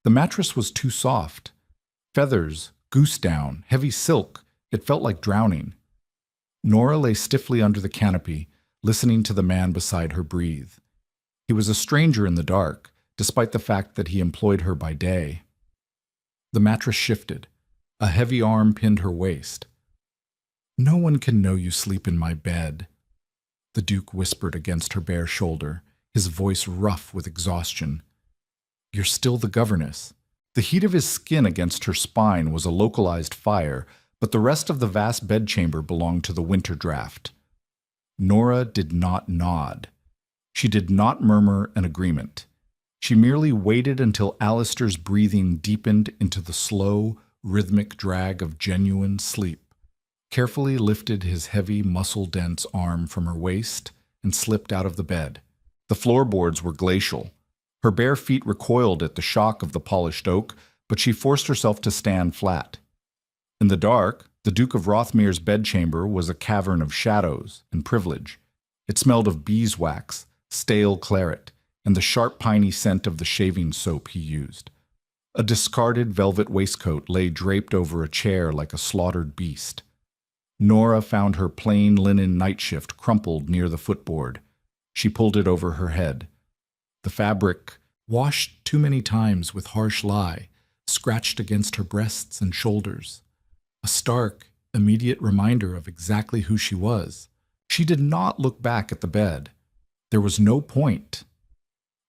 The mattress was too soft. Feathers, goose down, heavy silk, it felt like drowning. Nora lay stiffly under the canopy, listening to the man beside her breathe. He was a stranger in the dark, despite the fact that he employed her by day. The mattress shifted. A heavy arm pinned her waist. "No one can know you sleep in my bed," the Duke whispered against her bare shoulder, his voice rough with exhaustion. "You're still the governess." The heat of his skin against her spine was a localized fire, but the rest of the vast bedchamber belonged to the winter draft. Nora did not nod. She did not murmur an agreement. She merely waited until Alistair's breathing deepened into the slow, rhythmic drag of genuine sleep, carefully lifted his heavy, muscle-dense arm from her waist, and slipped out of the bed. The floorboards were glacial. Her bare feet recoiled at the shock of the polished oak, but she forced herself to stand flat. In the dark, the Duke of Rothmere's bedchamber was a cavern of shadows and privilege. It smelled of beeswax, stale claret, and the sharp piney scent of the shaving soap he used. A discarded velvet waistcoat lay draped over a chair like a slaughtered beast. Nora found her plain linen nightshift crumpled near the footboard. She pulled it over her head. The fabric, washed too many times with harsh lye, scratched against her breasts and shoulders. A stark, immediate reminder of exactly who she was. She did not look back at the bed. There was no point.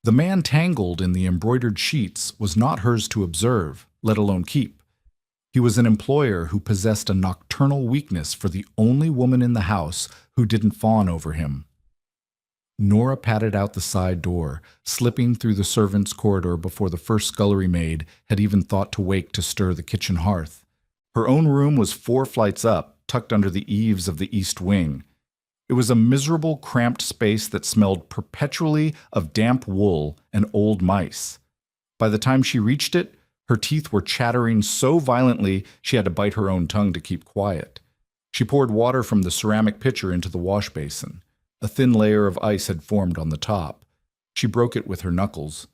The man tangled in the embroidered sheets was not hers to observe, let alone keep. He was an employer who possessed a nocturnal weakness for the only woman in the house who didn't fawn over him. Nora patted out the side door, slipping through the servants' corridor before the first scullery maid had even thought to wake to stir the kitchen hearth. Her own room was 4 flights up, tucked under the eaves of the east wing. It was a miserable, cramped space that smelled perpetually of damp wool and old mice. By the time she reached it, her teeth were chattering so violently she had to bite her own tongue to keep quiet. She poured water from the ceramic pitcher into the wash basin. A thin layer of ice had formed on the top. She broke it with her knuckles.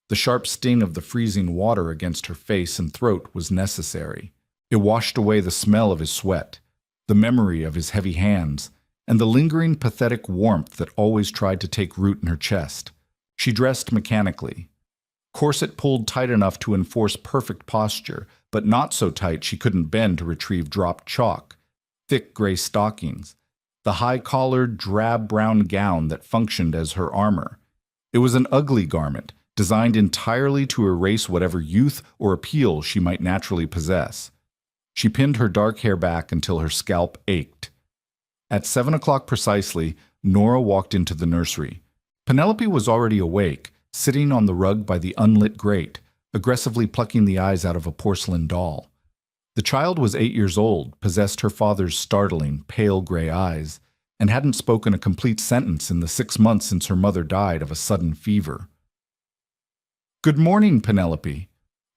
The sharp sting of the freezing water against her face and throat was necessary. It washed away the smell of his sweat, the memory of his heavy hands, and the lingering pathetic warmth that always tried to take root in her chest. She dressed mechanically. Corset pulled tight enough to enforce perfect posture, but not so tight she couldn't bend to retrieve dropped chalk. Thick gray stockings. The high-collared, drab-brown gown that functioned as her armor. It was an ugly garment, designed entirely to erase whatever youth or appeal she might naturally possess. She pinned her dark hair back until her scalp ached. At 7 o'clock precisely, Nora walked into the nursery. Penelope was already awake, sitting on the rug by the unlit grate, aggressively plucking the eyes out of a porcelain doll. The child was 8 years old, possessed her father's startling, pale gray eyes, and hadn't spoken a complete sentence in the 6 months since her mother died of a sudden fever. "Good morning, Penelope,"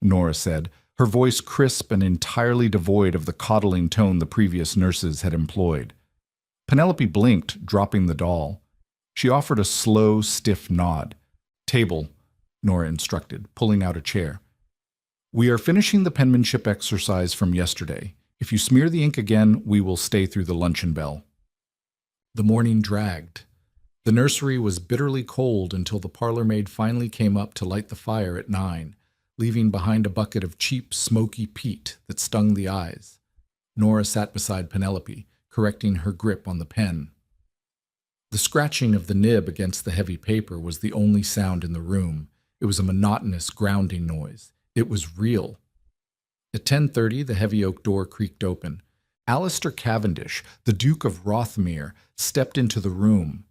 Nora said, her voice crisp and entirely devoid of the coddling tone the previous nurses had employed. Penelope blinked, dropping the doll. She offered a slow, stiff nod. "Table," Nora instructed, pulling out a chair. "We are finishing the penmanship exercise from yesterday. If you smear the ink again, we will stay through the luncheon bell." The morning dragged. The nursery was bitterly cold until the parlor maid finally came up to light the fire at 9, leaving behind a bucket of cheap, smoky peat that stung the eyes. Nora sat beside Penelope, correcting her grip on the pen. The scratching of the nib against the heavy paper was the only sound in the room. It was a monotonous, grounding noise. It was real. At 10:30, the heavy oak door creaked open. Alistair Cavendish, the Duke of Rothmere, stepped into the room.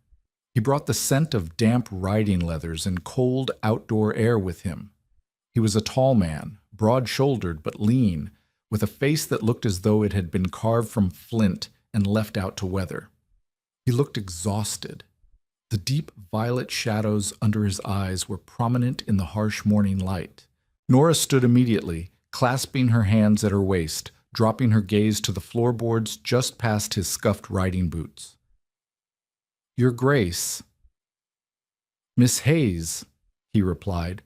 He brought the scent of damp riding leathers and cold outdoor air with him. He was a tall man, broad-shouldered but lean, with a face that looked as though it had been carved from flint and left out to weather. He looked exhausted. The deep violet shadows under his eyes were prominent in the harsh morning light. Nora stood immediately, clasping her hands at her waist, dropping her gaze to the floorboards just past his scuffed riding boots. "Your Grace." "Miss Hayes," he replied.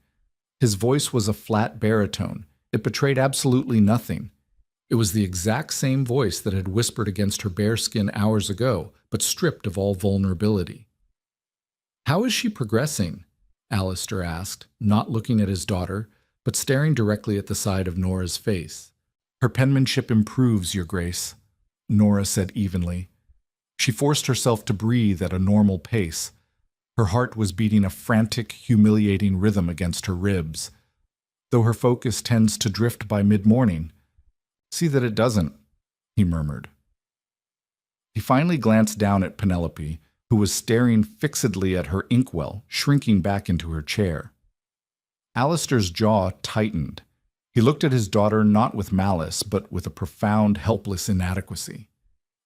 His voice was a flat baritone. It betrayed absolutely nothing. It was the exact same voice that had whispered against her bare skin hours ago, but stripped of all vulnerability. "How is she progressing?" Alistair asked, not looking at his daughter, but staring directly at the side of Nora's face. "Her penmanship improves, Your Grace," Nora said evenly. She forced herself to breathe at a normal pace. Her heart was beating a frantic, humiliating rhythm against her ribs. Though her focus tends to drift by mid-morning. "See that it doesn't," he murmured. He finally glanced down at Penelope, who was staring fixedly at her inkwell, shrinking back into her chair. Alistair's jaw tightened. He looked at his daughter not with malice, but with a profound, helpless inadequacy.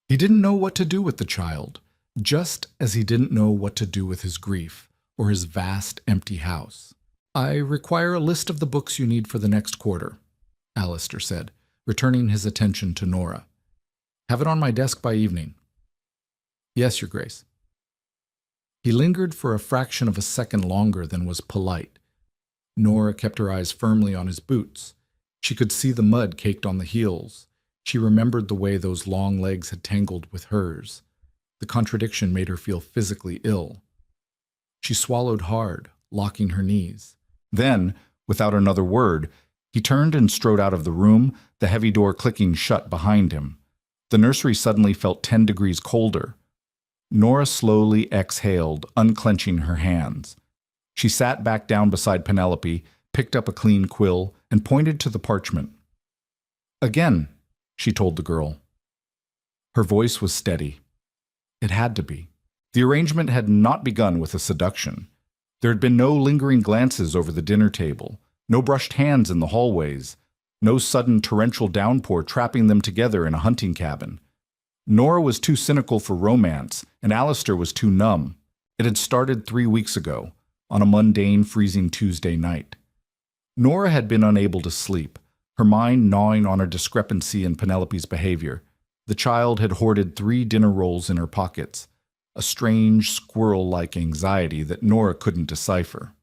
He didn't know what to do with the child, just as he didn't know what to do with his grief or his vast, empty house. "I require a list of the books you need for the next quarter," Alistair said, returning his attention to Nora. "Have it on my desk by evening." "Yes, Your Grace." He lingered for a fraction of a second longer than was polite. Nora kept her eyes firmly on his boots. She could see the mud caked on the heels. She remembered the way those long legs had tangled with hers. The contradiction made her feel physically ill. She swallowed hard, locking her knees. Then, without another word, he turned and strode out of the room, the heavy door clicking shut behind him. The nursery suddenly felt 10 degrees colder. Nora slowly exhaled, unclenching her hands. She sat back down beside Penelope, picked up a clean quill, and pointed to the parchment. "Again," she told the girl. Her voice was steady. It had to be. The arrangement had not begun with a seduction. There had been no lingering glances over the dinner table, no brushed hands in the hallways, no sudden torrential downpour trapping them together in a hunting cabin. Nora was too cynical for romance, and Alistair was too numb. It had started 3 weeks ago, on a mundane, freezing Tuesday night. Nora had been unable to sleep, her mind gnawing on a discrepancy in Penelope's behavior. The child had hoarded 3 dinner rolls in her pockets, a strange, squirrel-like anxiety that Nora couldn't decipher.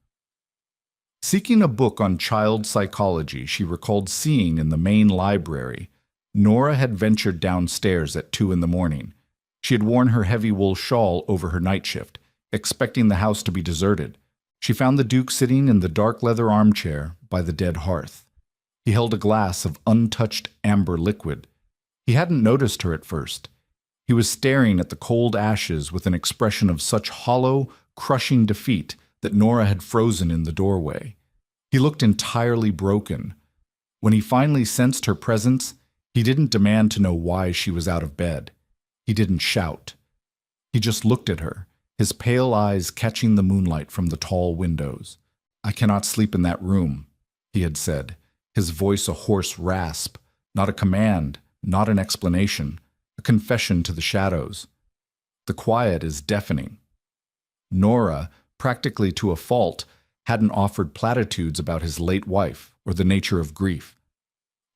Seeking a book on child psychology she recalled seeing in the main library, Nora had ventured downstairs at 2 a.m. She had worn her heavy wool shawl over her night shift, expecting the house to be deserted. She found the Duke sitting in the dark leather armchair by the dead hearth. He held a glass of untouched amber liquid. He hadn't noticed her at first. He was staring at the cold ashes with an expression of such hollow, crushing defeat that Nora had frozen in the doorway. He looked entirely broken. When he finally sensed her presence, he didn't demand to know why she was out of bed. He didn't shout. He just looked at her, his pale eyes catching the moonlight from the tall windows. "I cannot sleep in that room," he had said, his voice a hoarse rasp, not a command, not an explanation, a confession to the shadows. The quiet is deafening. Nora, practically to a fault, hadn't offered platitudes about his late wife or the nature of grief.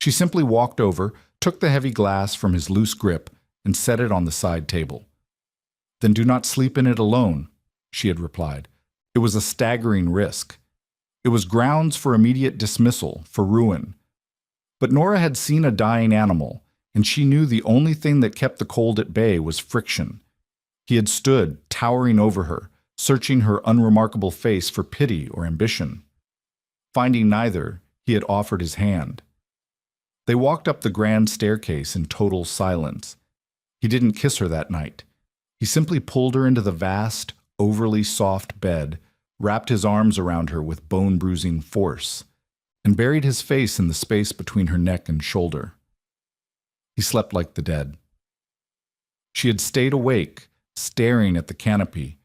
She simply walked over, took the heavy glass from his loose grip, and set it on the side table. "Then do not sleep in it alone," she had replied. It was a staggering risk. It was grounds for immediate dismissal, for ruin. But Nora had seen a dying animal, and she knew the only thing that kept the cold at bay was friction. He had stood, towering over her, searching her unremarkable face for pity or ambition. Finding neither, he had offered his hand. They walked up the grand staircase in total silence. He didn't kiss her that night. He simply pulled her into the vast, overly soft bed, wrapped his arms around her with bone-bruising force, and buried his face in the space between her neck and shoulder. He slept like the dead. She had stayed awake, staring at the canopy,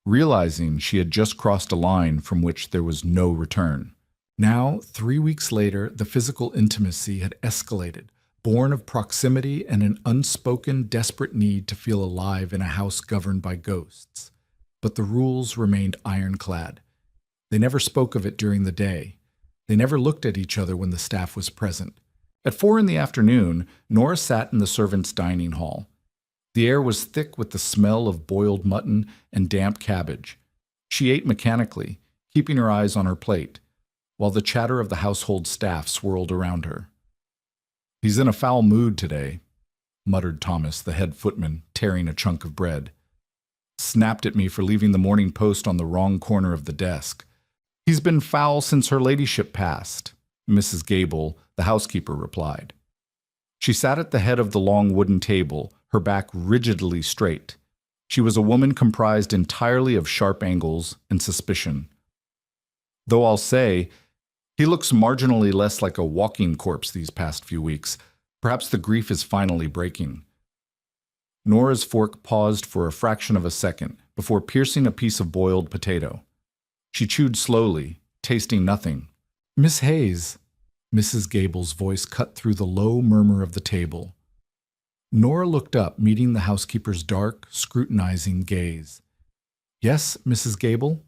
realizing she had just crossed a line from which there was no return. Now, 3 weeks later, the physical intimacy had escalated, born of proximity and an unspoken, desperate need to feel alive in a house governed by ghosts. But the rules remained ironclad. They never spoke of it during the day. They never looked at each other when the staff was present. At 4 p.m, Nora sat in the servants' dining hall. The air was thick with the smell of boiled mutton and damp cabbage. She ate mechanically, keeping her eyes on her plate, while the chatter of the household staff swirled around her. "He's in a foul mood today," muttered Thomas, the head footman, tearing a chunk of bread. "Snapped at me for leaving the Morning Post on the wrong corner of the desk. He's been foul since her ladyship passed," Mrs. Gable, the housekeeper, replied. She sat at the head of the long wooden table, her back rigidly straight. She was a woman comprised entirely of sharp angles and suspicion. "Though I'll say, he looks marginally less like a walking corpse these past few weeks. Perhaps the grief is finally breaking." Nora's fork paused for a fraction of a second before piercing a piece of boiled potato. She chewed slowly, tasting nothing. "Miss Hayes," Mrs. Gable's voice cut through the low murmur of the table. Nora looked up, meeting the housekeeper's dark, scrutinizing gaze. "Yes, Mrs. Gable?"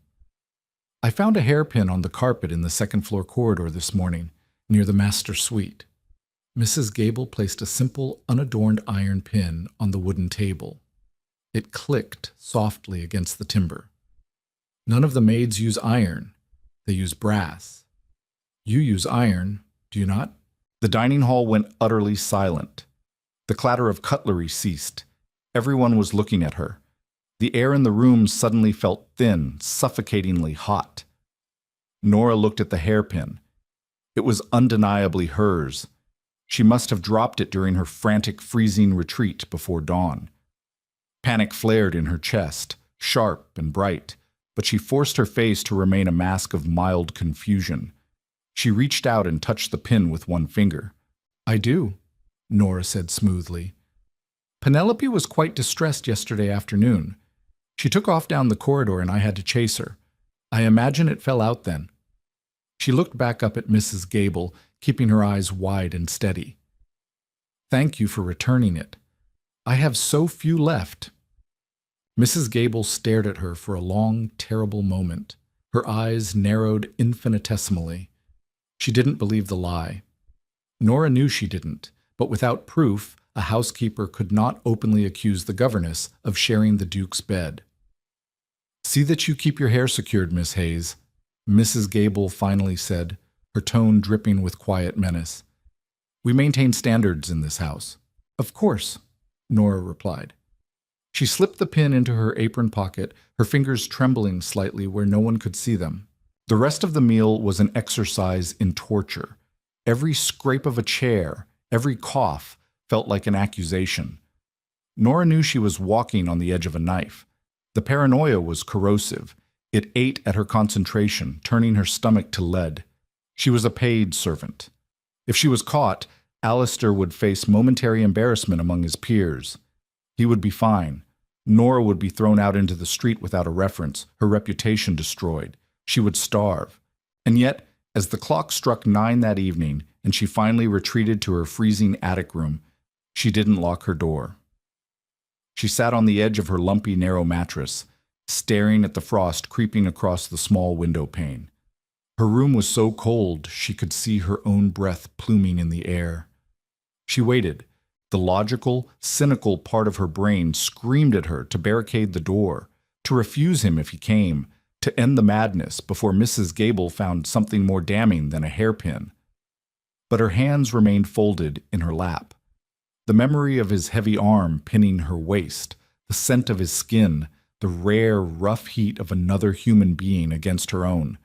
"I found a hairpin on the carpet in the second-floor corridor this morning, near the master suite." Mrs. Gable placed a simple, unadorned iron pin on the wooden table. It clicked softly against the timber. "None of the maids use iron. They use brass. You use iron, do you not?" The dining hall went utterly silent. The clatter of cutlery ceased. Everyone was looking at her. The air in the room suddenly felt thin, suffocatingly hot. Nora looked at the hairpin. It was undeniably hers. She must have dropped it during her frantic, freezing retreat before dawn. Panic flared in her chest, sharp and bright, but she forced her face to remain a mask of mild confusion. She reached out and touched the pin with one finger. "I do," Nora said smoothly. "Penelope was quite distressed yesterday afternoon. She took off down the corridor and I had to chase her. I imagine it fell out then." She looked back up at Mrs. Gable, keeping her eyes wide and steady. "Thank you for returning it. I have so few left." Mrs. Gable stared at her for a long, terrible moment. Her eyes narrowed infinitesimally. She didn't believe the lie. Nora knew she didn't, but without proof, a housekeeper could not openly accuse the governess of sharing the Duke's bed. "See that you keep your hair secured, Miss Hayes," Mrs. Gable finally said, her tone dripping with quiet menace. "We maintain standards in this house." "Of course," Nora replied. She slipped the pin into her apron pocket, her fingers trembling slightly where no one could see them. The rest of the meal was an exercise in torture. Every scrape of a chair, every cough, felt like an accusation. Nora knew she was walking on the edge of a knife. The paranoia was corrosive. It ate at her concentration, turning her stomach to lead. She was a paid servant. If she was caught, Alistair would face momentary embarrassment among his peers. He would be fine. Nora would be thrown out into the street without a reference, her reputation destroyed. She would starve. And yet, as the clock struck 9 that evening and she finally retreated to her freezing attic room, she didn't lock her door. She sat on the edge of her lumpy, narrow mattress, staring at the frost creeping across the small window pane. Her room was so cold she could see her own breath pluming in the air. She waited. The logical, cynical part of her brain screamed at her to barricade the door, to refuse him if he came, to end the madness before Mrs. Gable found something more damning than a hairpin. But her hands remained folded in her lap. The memory of his heavy arm pinning her waist, the scent of his skin, the rare, rough heat of another human being against her own.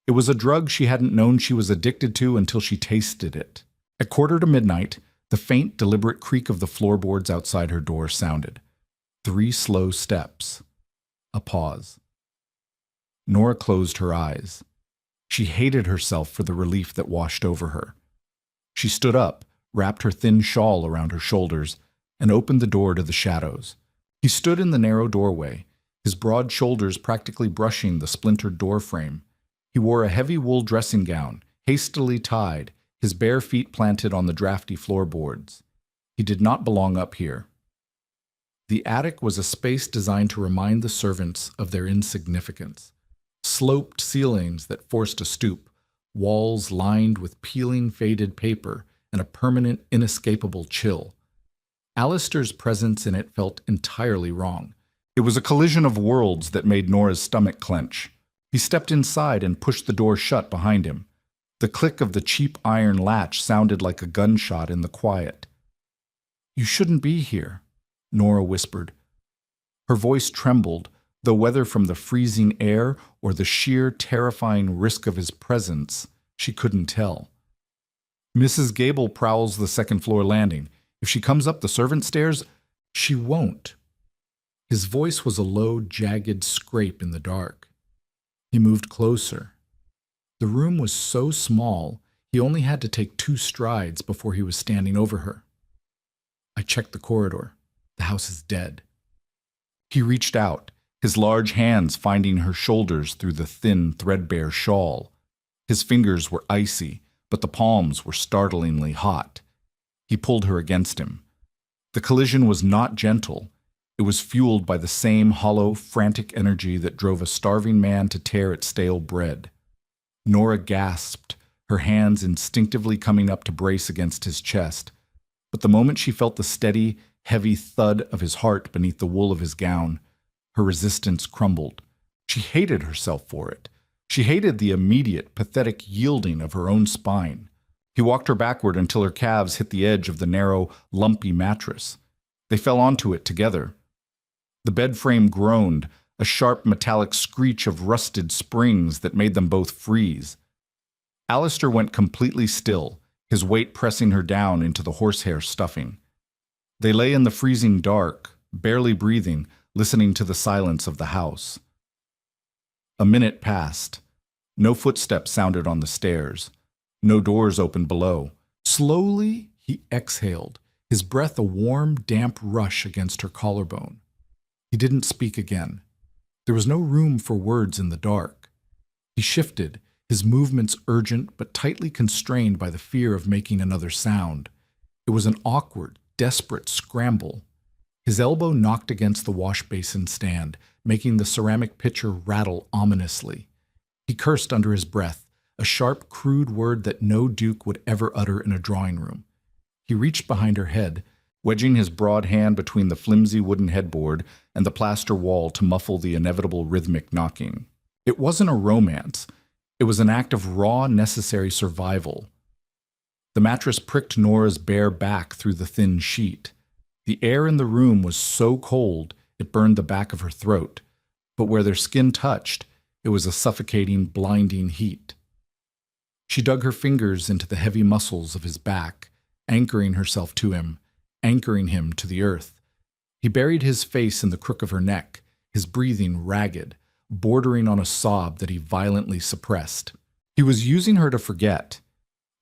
It was a drug she hadn't known she was addicted to until she tasted it. At 1:45, the faint, deliberate creak of the floorboards outside her door sounded. 3 slow steps. A pause. Nora closed her eyes. She hated herself for the relief that washed over her. She stood up, wrapped her thin shawl around her shoulders, and opened the door to the shadows. He stood in the narrow doorway, his broad shoulders practically brushing the splintered door frame. He wore a heavy wool dressing gown, hastily tied, his bare feet planted on the drafty floorboards. He did not belong up here. The attic was a space designed to remind the servants of their insignificance. Sloped ceilings that forced a stoop, walls lined with peeling faded paper, and a permanent, inescapable chill. Alistair's presence in it felt entirely wrong. It was a collision of worlds that made Nora's stomach clench. He stepped inside and pushed the door shut behind him. The click of the cheap iron latch sounded like a gunshot in the quiet. "You shouldn't be here," Nora whispered. Her voice trembled, though whether from the freezing air or the sheer terrifying risk of his presence, she couldn't tell. "Mrs. Gable prowls the second-floor landing. If she comes up the servant stairs, she won't." His voice was a low, jagged scrape in the dark. He moved closer. The room was so small, he only had to take 2 strides before he was standing over her. "I checked the corridor. The house is dead." He reached out, his large hands finding her shoulders through the thin, threadbare shawl. His fingers were icy, but the palms were startlingly hot. He pulled her against him. The collision was not gentle. It was fueled by the same hollow, frantic energy that drove a starving man to tear at stale bread. Nora gasped, her hands instinctively coming up to brace against his chest. But the moment she felt the steady, heavy thud of his heart beneath the wool of his gown, her resistance crumbled. She hated herself for it. She hated the immediate, pathetic yielding of her own spine. He walked her backward until her calves hit the edge of the narrow, lumpy mattress. They fell onto it together. The bed frame groaned, a sharp metallic screech of rusted springs that made them both freeze. Alistair went completely still, his weight pressing her down into the horsehair stuffing. They lay in the freezing dark, barely breathing, listening to the silence of the house. A minute passed. No footsteps sounded on the stairs. No doors opened below. Slowly, he exhaled, his breath a warm, damp rush against her collarbone. He didn't speak again. There was no room for words in the dark. He shifted, his movements urgent but tightly constrained by the fear of making another sound. It was an awkward, desperate scramble. His elbow knocked against the wash basin stand, making the ceramic pitcher rattle ominously. He cursed under his breath, a sharp, crude word that no duke would ever utter in a drawing room. He reached behind her head, wedging his broad hand between the flimsy wooden headboard and the plaster wall to muffle the inevitable rhythmic knocking. It wasn't a romance. It was an act of raw, necessary survival. The mattress pricked Nora's bare back through the thin sheet. The air in the room was so cold it burned the back of her throat, but where their skin touched, it was a suffocating, blinding heat. She dug her fingers into the heavy muscles of his back, anchoring herself to him, anchoring him to the earth. He buried his face in the crook of her neck, his breathing ragged, bordering on a sob that he violently suppressed. He was using her to forget,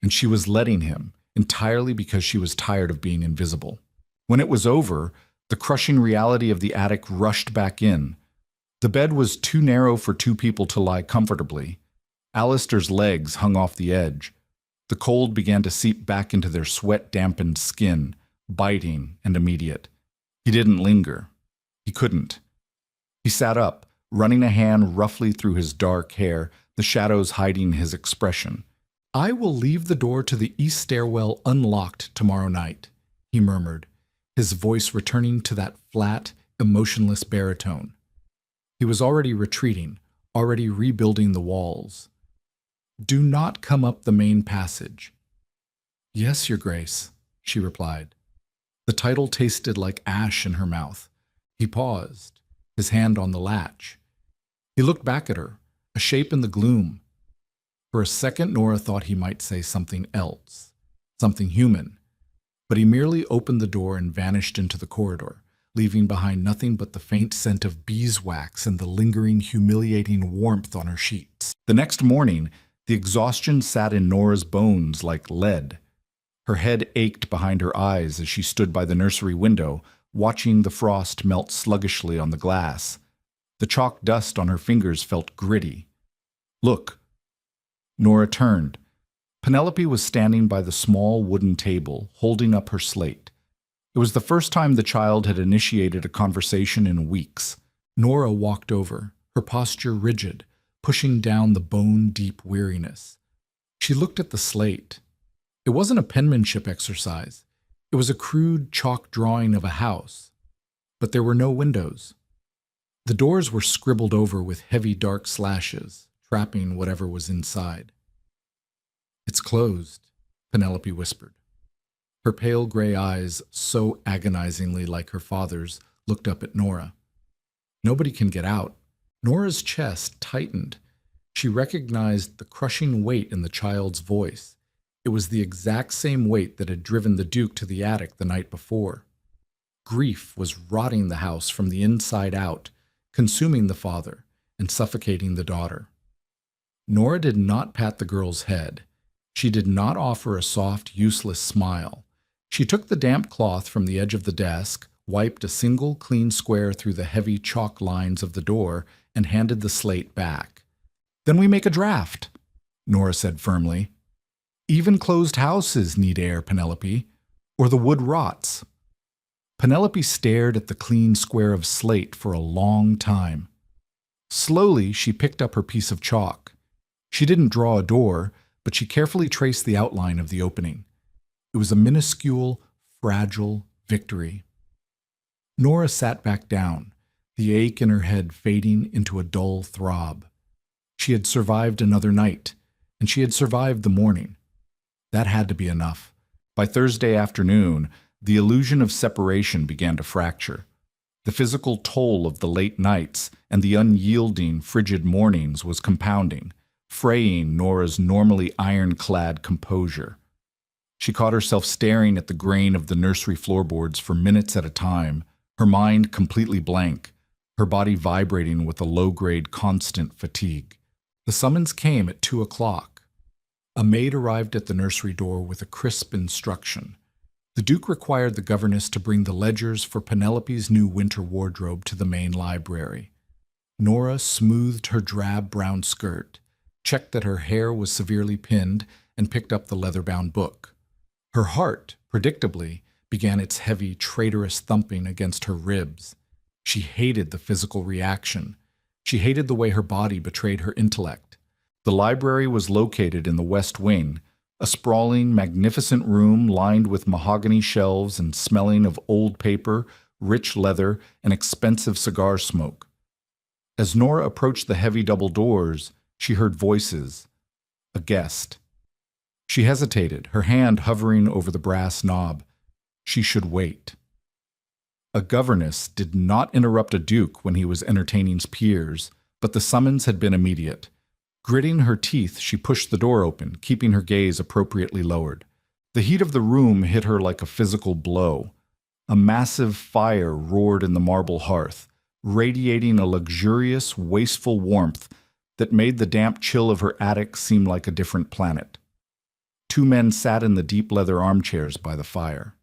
and she was letting him, entirely because she was tired of being invisible. When it was over, the crushing reality of the attic rushed back in. The bed was too narrow for 2 people to lie comfortably. Alistair's legs hung off the edge. The cold began to seep back into their sweat-dampened skin, biting and immediate. He didn't linger. He couldn't. He sat up, running a hand roughly through his dark hair, the shadows hiding his expression. "I will leave the door to the east stairwell unlocked tomorrow night," he murmured, his voice returning to that flat, emotionless baritone. He was already retreating, already rebuilding the walls. "Do not come up the main passage." "Yes, Your Grace," she replied. The title tasted like ash in her mouth. He paused, his hand on the latch. He looked back at her, a shape in the gloom. For a second, Nora thought he might say something else, something human, but he merely opened the door and vanished into the corridor, leaving behind nothing but the faint scent of beeswax and the lingering, humiliating warmth on her sheets. The next morning, the exhaustion sat in Nora's bones like lead. Her head ached behind her eyes as she stood by the nursery window, watching the frost melt sluggishly on the glass. The chalk dust on her fingers felt gritty. "Look." Nora turned. Penelope was standing by the small wooden table, holding up her slate. It was the first time the child had initiated a conversation in weeks. Nora walked over, her posture rigid, pushing down the bone-deep weariness. She looked at the slate. It wasn't a penmanship exercise. It was a crude chalk drawing of a house. But there were no windows. The doors were scribbled over with heavy dark slashes, trapping whatever was inside. It's closed, Penelope whispered. Her pale gray eyes, so agonizingly like her father's, looked up at Nora. Nobody can get out. Nora's chest tightened. She recognized the crushing weight in the child's voice. It was the exact same weight that had driven the Duke to the attic the night before. Grief was rotting the house from the inside out, consuming the father and suffocating the daughter. Nora did not pat the girl's head. She did not offer a soft, useless smile. She took the damp cloth from the edge of the desk, wiped a single clean square through the heavy chalk lines of the door, and handed the slate back. "Then we make a draft," Nora said firmly. "Even closed houses need air, Penelope, or the wood rots." Penelope stared at the clean square of slate for a long time. Slowly, she picked up her piece of chalk. She didn't draw a door, but she carefully traced the outline of the opening. It was a minuscule, fragile victory. Nora sat back down, the ache in her head fading into a dull throb. She had survived another night, and she had survived the morning. That had to be enough. By Thursday afternoon, the illusion of separation began to fracture. The physical toll of the late nights and the unyielding, frigid mornings was compounding, fraying Nora's normally ironclad composure. She caught herself staring at the grain of the nursery floorboards for minutes at a time, her mind completely blank, her body vibrating with a low-grade constant fatigue. The summons came at 2 o'clock. A maid arrived at the nursery door with a crisp instruction. The Duke required the governess to bring the ledgers for Penelope's new winter wardrobe to the main library. Nora smoothed her drab brown skirt, checked that her hair was severely pinned, and picked up the leather-bound book. Her heart, predictably, began its heavy, traitorous thumping against her ribs. She hated the physical reaction. She hated the way her body betrayed her intellect. The library was located in the West Wing, a sprawling, magnificent room lined with mahogany shelves and smelling of old paper, rich leather, and expensive cigar smoke. As Nora approached the heavy double doors, she heard voices. A guest. She hesitated, her hand hovering over the brass knob. She should wait. A governess did not interrupt a duke when he was entertaining peers, but the summons had been immediate. Gritting her teeth, she pushed the door open, keeping her gaze appropriately lowered. The heat of the room hit her like a physical blow. A massive fire roared in the marble hearth, radiating a luxurious, wasteful warmth that made the damp chill of her attic seem like a different planet. 2 men sat in the deep leather armchairs by the fire.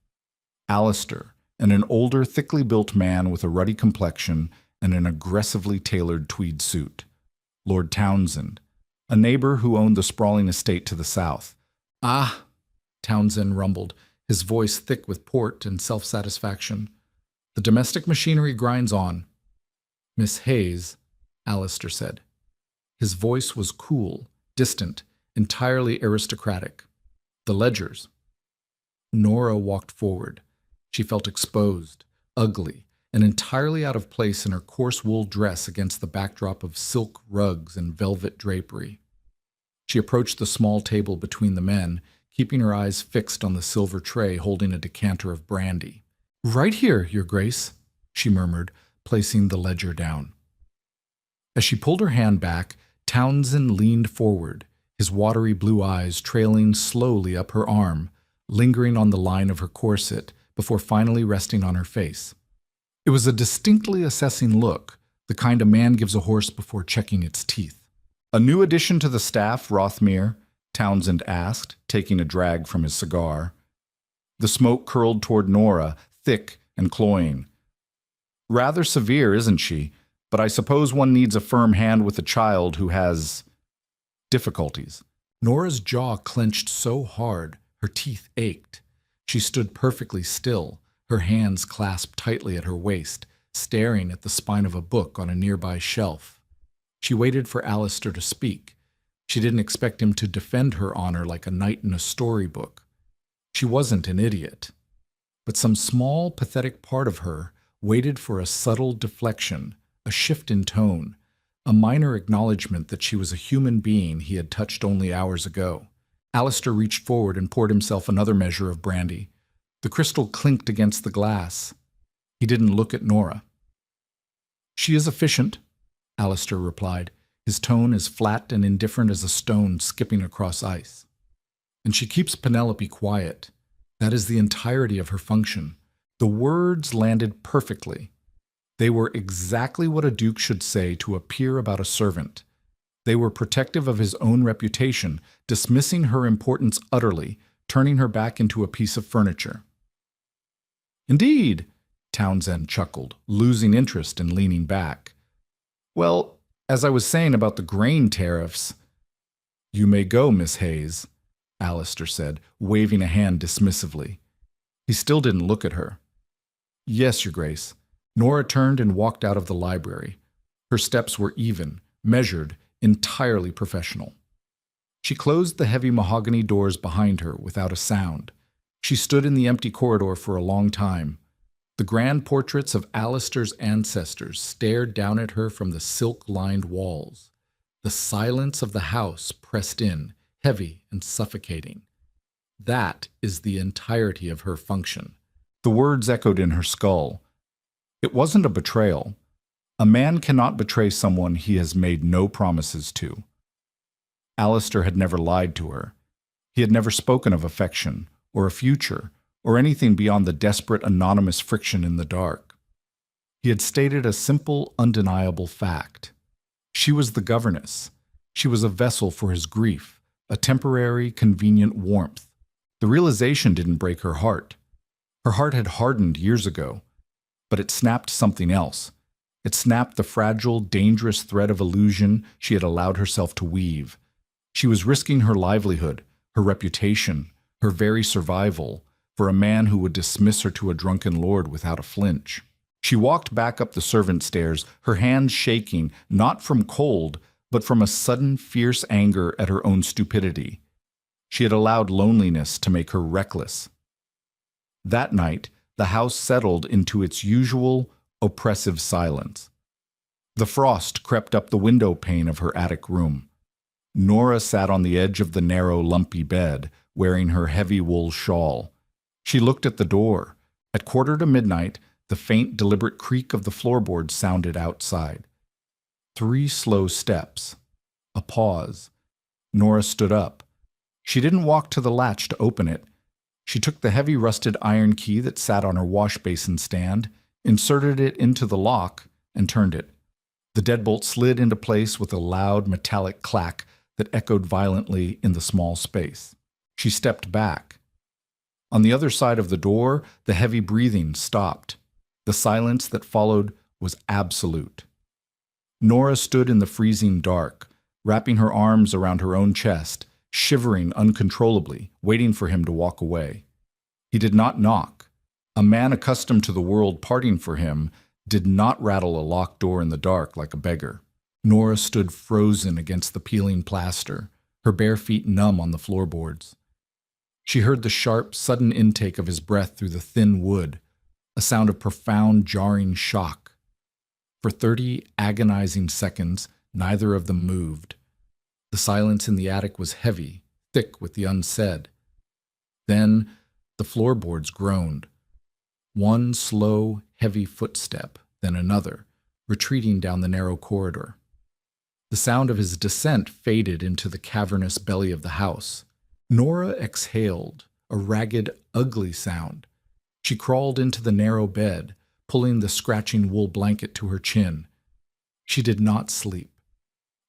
Alistair, and an older, thickly built man with a ruddy complexion and an aggressively tailored tweed suit. Lord Townsend, a neighbor who owned the sprawling estate to the south. "Ah," Townsend rumbled, his voice thick with port and self-satisfaction. "The domestic machinery grinds on." "Miss Hayes," Alistair said. His voice was cool, distant, entirely aristocratic. "The ledgers." Nora walked forward. She felt exposed, ugly, and entirely out of place in her coarse wool dress against the backdrop of silk rugs and velvet drapery. She approached the small table between the men, keeping her eyes fixed on the silver tray holding a decanter of brandy. "Right here, Your Grace," she murmured, placing the ledger down. As she pulled her hand back, Townsend leaned forward, his watery blue eyes trailing slowly up her arm, lingering on the line of her corset, before finally resting on her face. It was a distinctly assessing look, the kind a man gives a horse before checking its teeth. "A new addition to the staff, Rothmere?" Townsend asked, taking a drag from his cigar. The smoke curled toward Nora, thick and cloying. "Rather severe, isn't she? But I suppose one needs a firm hand with a child who has difficulties." Nora's jaw clenched so hard, her teeth ached. She stood perfectly still, her hands clasped tightly at her waist, staring at the spine of a book on a nearby shelf. She waited for Alistair to speak. She didn't expect him to defend her honor like a knight in a storybook. She wasn't an idiot. But some small, pathetic part of her waited for a subtle deflection, a shift in tone, a minor acknowledgement that she was a human being he had touched only hours ago. Alistair reached forward and poured himself another measure of brandy. The crystal clinked against the glass. He didn't look at Nora. "She is efficient," Alistair replied, his tone as flat and indifferent as a stone skipping across ice. "And she keeps Penelope quiet. That is the entirety of her function." The words landed perfectly. They were exactly what a duke should say to a peer about a servant. They were protective of his own reputation, dismissing her importance utterly, turning her back into a piece of furniture. "Indeed," Townsend chuckled, losing interest and leaning back. "Well, as I was saying about the grain tariffs—" "You may go, Miss Hayes," Alistair said, waving a hand dismissively. He still didn't look at her. "Yes, Your Grace." Nora turned and walked out of the library. Her steps were even, measured, entirely professional. She closed the heavy mahogany doors behind her without a sound. She stood in the empty corridor for a long time. The grand portraits of Alistair's ancestors stared down at her from the silk-lined walls. The silence of the house pressed in, heavy and suffocating. That is the entirety of her function. The words echoed in her skull. It wasn't a betrayal. A man cannot betray someone he has made no promises to. Alistair had never lied to her. He had never spoken of affection, or a future, or anything beyond the desperate anonymous friction in the dark. He had stated a simple, undeniable fact. She was the governess. She was a vessel for his grief, a temporary, convenient warmth. The realization didn't break her heart. Her heart had hardened years ago, but it snapped something else. It snapped the fragile, dangerous thread of illusion she had allowed herself to weave. She was risking her livelihood, her reputation, her very survival, for a man who would dismiss her to a drunken lord without a flinch. She walked back up the servant stairs, her hands shaking, not from cold, but from a sudden, fierce anger at her own stupidity. She had allowed loneliness to make her reckless. That night, the house settled into its usual, oppressive silence. The frost crept up the window pane of her attic room. Nora sat on the edge of the narrow, lumpy bed, wearing her heavy wool shawl. She looked at the door. At 1:45, the faint, deliberate creak of the floorboards sounded outside. 3 slow steps. A pause. Nora stood up. She didn't walk to the latch to open it. She took the heavy rusted iron key that sat on her wash basin stand, inserted it into the lock, and turned it. The deadbolt slid into place with a loud metallic clack that echoed violently in the small space. She stepped back. On the other side of the door, the heavy breathing stopped. The silence that followed was absolute. Nora stood in the freezing dark, wrapping her arms around her own chest, shivering uncontrollably, waiting for him to walk away. He did not knock. A man accustomed to the world parting for him did not rattle a locked door in the dark like a beggar. Nora stood frozen against the peeling plaster, her bare feet numb on the floorboards. She heard the sharp, sudden intake of his breath through the thin wood, a sound of profound, jarring shock. For 30 agonizing seconds, neither of them moved. The silence in the attic was heavy, thick with the unsaid. Then the floorboards groaned. One slow, heavy footstep, then another, retreating down the narrow corridor. The sound of his descent faded into the cavernous belly of the house. Nora exhaled, a ragged, ugly sound. She crawled into the narrow bed, pulling the scratching wool blanket to her chin. She did not sleep.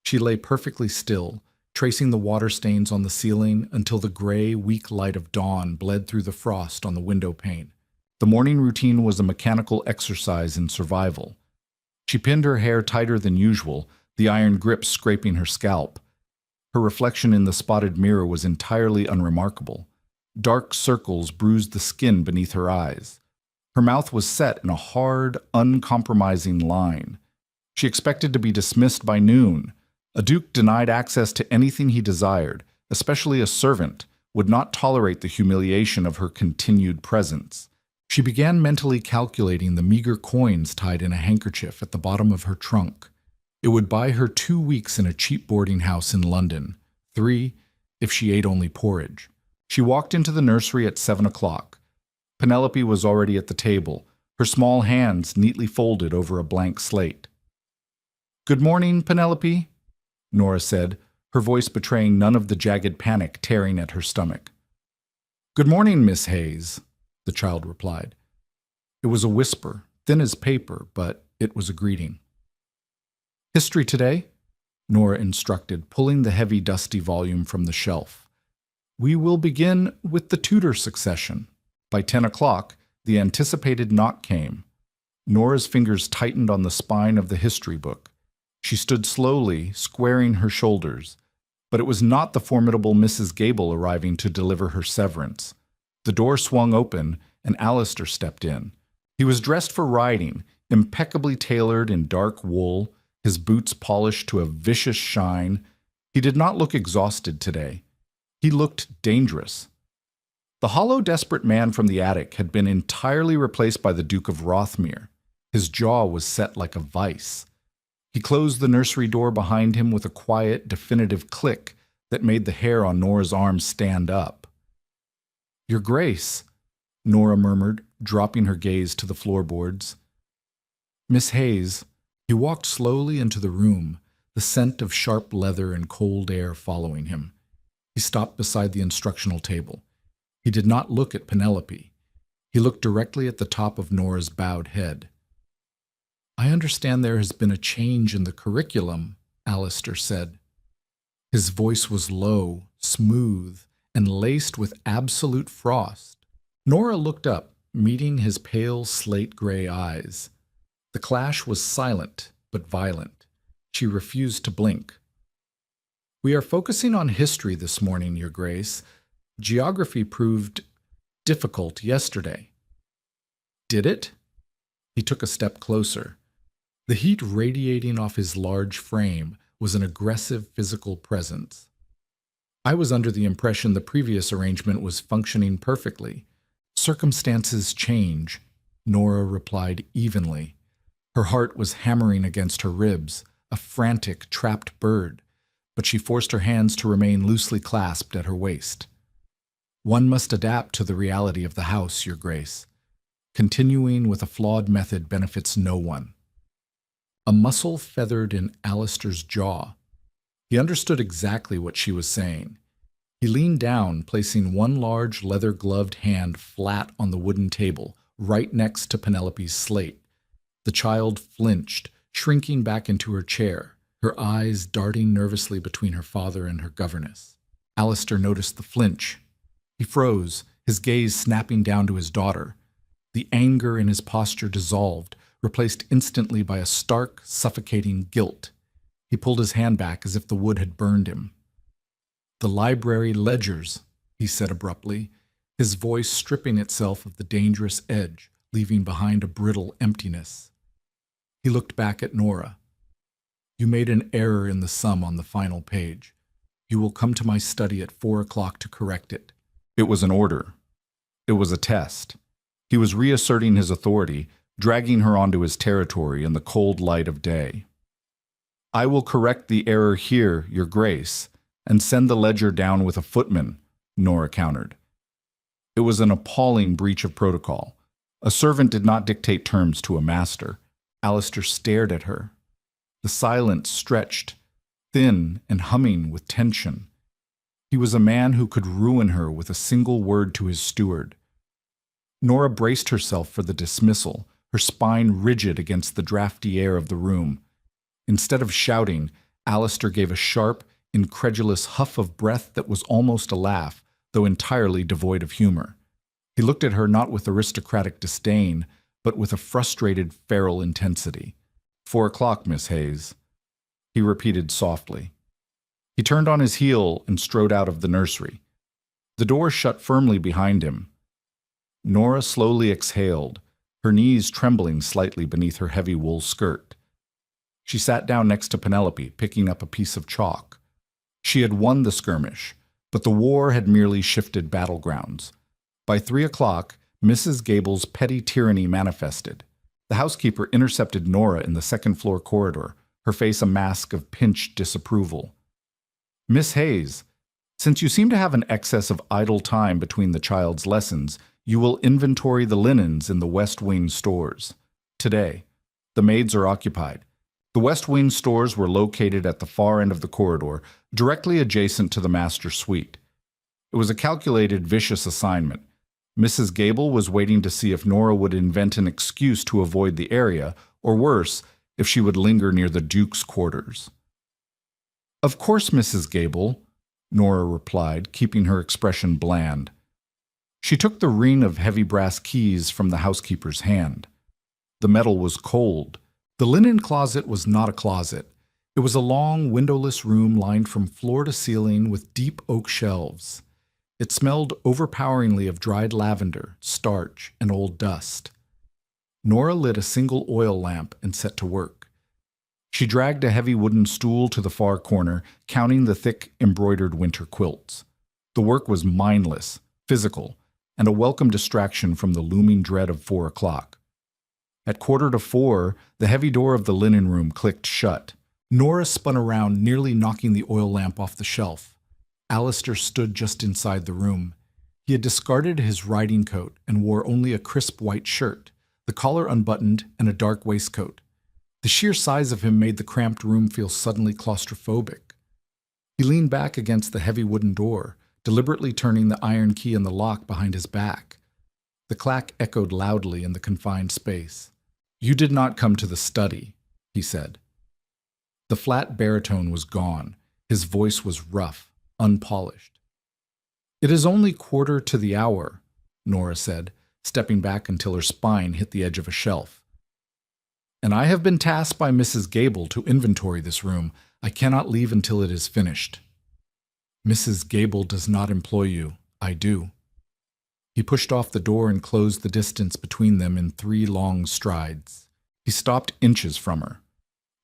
She lay perfectly still, tracing the water stains on the ceiling until the gray, weak light of dawn bled through the frost on the window pane. The morning routine was a mechanical exercise in survival. She pinned her hair tighter than usual, the iron grip scraping her scalp. Her reflection in the spotted mirror was entirely unremarkable. Dark circles bruised the skin beneath her eyes. Her mouth was set in a hard, uncompromising line. She expected to be dismissed by noon. A duke denied access to anything he desired, especially a servant, would not tolerate the humiliation of her continued presence. She began mentally calculating the meager coins tied in a handkerchief at the bottom of her trunk. It would buy her 2 weeks in a cheap boarding house in London, 3 if she ate only porridge. She walked into the nursery at 7 o'clock. Penelope was already at the table, her small hands neatly folded over a blank slate. "Good morning, Penelope," Nora said, her voice betraying none of the jagged panic tearing at her stomach. "Good morning, Miss Hayes," the child replied. It was a whisper, thin as paper, but it was a greeting. "History today?" Nora instructed, pulling the heavy, dusty volume from the shelf. "We will begin with the Tudor succession." By 10 o'clock, the anticipated knock came. Nora's fingers tightened on the spine of the history book. She stood slowly, squaring her shoulders. But it was not the formidable Mrs. Gable arriving to deliver her severance. The door swung open, and Alistair stepped in. He was dressed for riding, impeccably tailored in dark wool, his boots polished to a vicious shine. He did not look exhausted today. He looked dangerous. The hollow, desperate man from the attic had been entirely replaced by the Duke of Rothmere. His jaw was set like a vice. He closed the nursery door behind him with a quiet, definitive click that made the hair on Nora's arms stand up. "Your Grace," Nora murmured, dropping her gaze to the floorboards. "Miss Hayes." He walked slowly into the room, the scent of sharp leather and cold air following him. He stopped beside the instructional table. He did not look at Penelope. He looked directly at the top of Nora's bowed head. "I understand there has been a change in the curriculum," Alistair said. His voice was low, smooth, and laced with absolute frost. Nora looked up, meeting his pale slate-gray eyes. The clash was silent, but violent. She refused to blink. "We are focusing on history this morning, Your Grace. Geography proved difficult yesterday." "Did it?" He took a step closer. The heat radiating off his large frame was an aggressive physical presence. "I was under the impression the previous arrangement was functioning perfectly. Circumstances change," Nora replied evenly. Her heart was hammering against her ribs, a frantic, trapped bird, but she forced her hands to remain loosely clasped at her waist. "One must adapt to the reality of the house, Your Grace. Continuing with a flawed method benefits no one." A muscle feathered in Alistair's jaw. He understood exactly what she was saying. He leaned down, placing one large leather-gloved hand flat on the wooden table, right next to Penelope's slate. The child flinched, shrinking back into her chair, her eyes darting nervously between her father and her governess. Alistair noticed the flinch. He froze, his gaze snapping down to his daughter. The anger in his posture dissolved, replaced instantly by a stark, suffocating guilt. He pulled his hand back as if the wood had burned him. "The library ledgers," he said abruptly, his voice stripping itself of the dangerous edge, leaving behind a brittle emptiness. He looked back at Nora. "You made an error in the sum on the final page. You will come to my study at 4 o'clock to correct it." It was an order. It was a test. He was reasserting his authority, dragging her onto his territory in the cold light of day. "I will correct the error here, Your Grace, and send the ledger down with a footman," Nora countered. It was an appalling breach of protocol. A servant did not dictate terms to a master. Alistair stared at her. The silence stretched, thin and humming with tension. He was a man who could ruin her with a single word to his steward. Nora braced herself for the dismissal, her spine rigid against the drafty air of the room. Instead of shouting, Alistair gave a sharp, incredulous huff of breath that was almost a laugh, though entirely devoid of humor. He looked at her not with aristocratic disdain, but with a frustrated, feral intensity. 4 o'clock, Miss Hayes," he repeated softly. He turned on his heel and strode out of the nursery. The door shut firmly behind him. Nora slowly exhaled, her knees trembling slightly beneath her heavy wool skirt. She sat down next to Penelope, picking up a piece of chalk. She had won the skirmish, but the war had merely shifted battlegrounds. By 3 o'clock, Mrs. Gable's petty tyranny manifested. The housekeeper intercepted Nora in the second-floor corridor, her face a mask of pinched disapproval. "Miss Hayes," Since you seem to have an excess of idle time between the child's lessons, you will inventory the linens in the West Wing stores. Today, the maids are occupied. The West Wing stores were located at the far end of the corridor, directly adjacent to the master suite. It was a calculated, vicious assignment. Mrs. Gable was waiting to see if Nora would invent an excuse to avoid the area, or worse, if she would linger near the Duke's quarters. "Of course, Mrs. Gable," Nora replied, keeping her expression bland. She took the ring of heavy brass keys from the housekeeper's hand. The metal was cold. The linen closet was not a closet. It was a long, windowless room lined from floor to ceiling with deep oak shelves. It smelled overpoweringly of dried lavender, starch, and old dust. Nora lit a single oil lamp and set to work. She dragged a heavy wooden stool to the far corner, counting the thick, embroidered winter quilts. The work was mindless, physical, and a welcome distraction from the looming dread of 4 o'clock. At 3:45, the heavy door of the linen room clicked shut. Nora spun around, nearly knocking the oil lamp off the shelf. Alistair stood just inside the room. He had discarded his riding coat and wore only a crisp white shirt, the collar unbuttoned, and a dark waistcoat. The sheer size of him made the cramped room feel suddenly claustrophobic. He leaned back against the heavy wooden door, deliberately turning the iron key in the lock behind his back. The clack echoed loudly in the confined space. "You did not come to the study," he said. The flat baritone was gone. His voice was rough, unpolished. "It is only 1:15, Nora said, stepping back until her spine hit the edge of a shelf. "And I have been tasked by Mrs. Gable to inventory this room. I cannot leave until it is finished." "Mrs. Gable does not employ you. I do." He pushed off the door and closed the distance between them in 3 long strides. He stopped inches from her.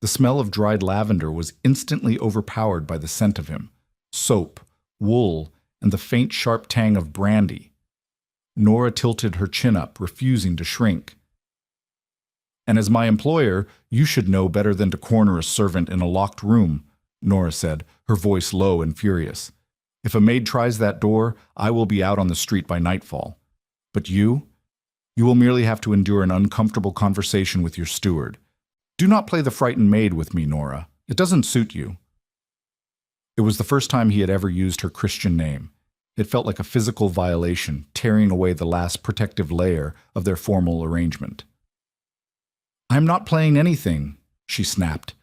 The smell of dried lavender was instantly overpowered by the scent of him, soap, wool, and the faint sharp tang of brandy. Nora tilted her chin up, refusing to shrink. "And as my employer, you should know better than to corner a servant in a locked room," Nora said, her voice low and furious. "If a maid tries that door, I will be out on the street by nightfall. But you will merely have to endure an uncomfortable conversation with your steward. Do not play the frightened maid with me, Nora. It doesn't suit you." It was the first time he had ever used her Christian name. It felt like a physical violation, tearing away the last protective layer of their formal arrangement. "I am not playing anything," she snapped,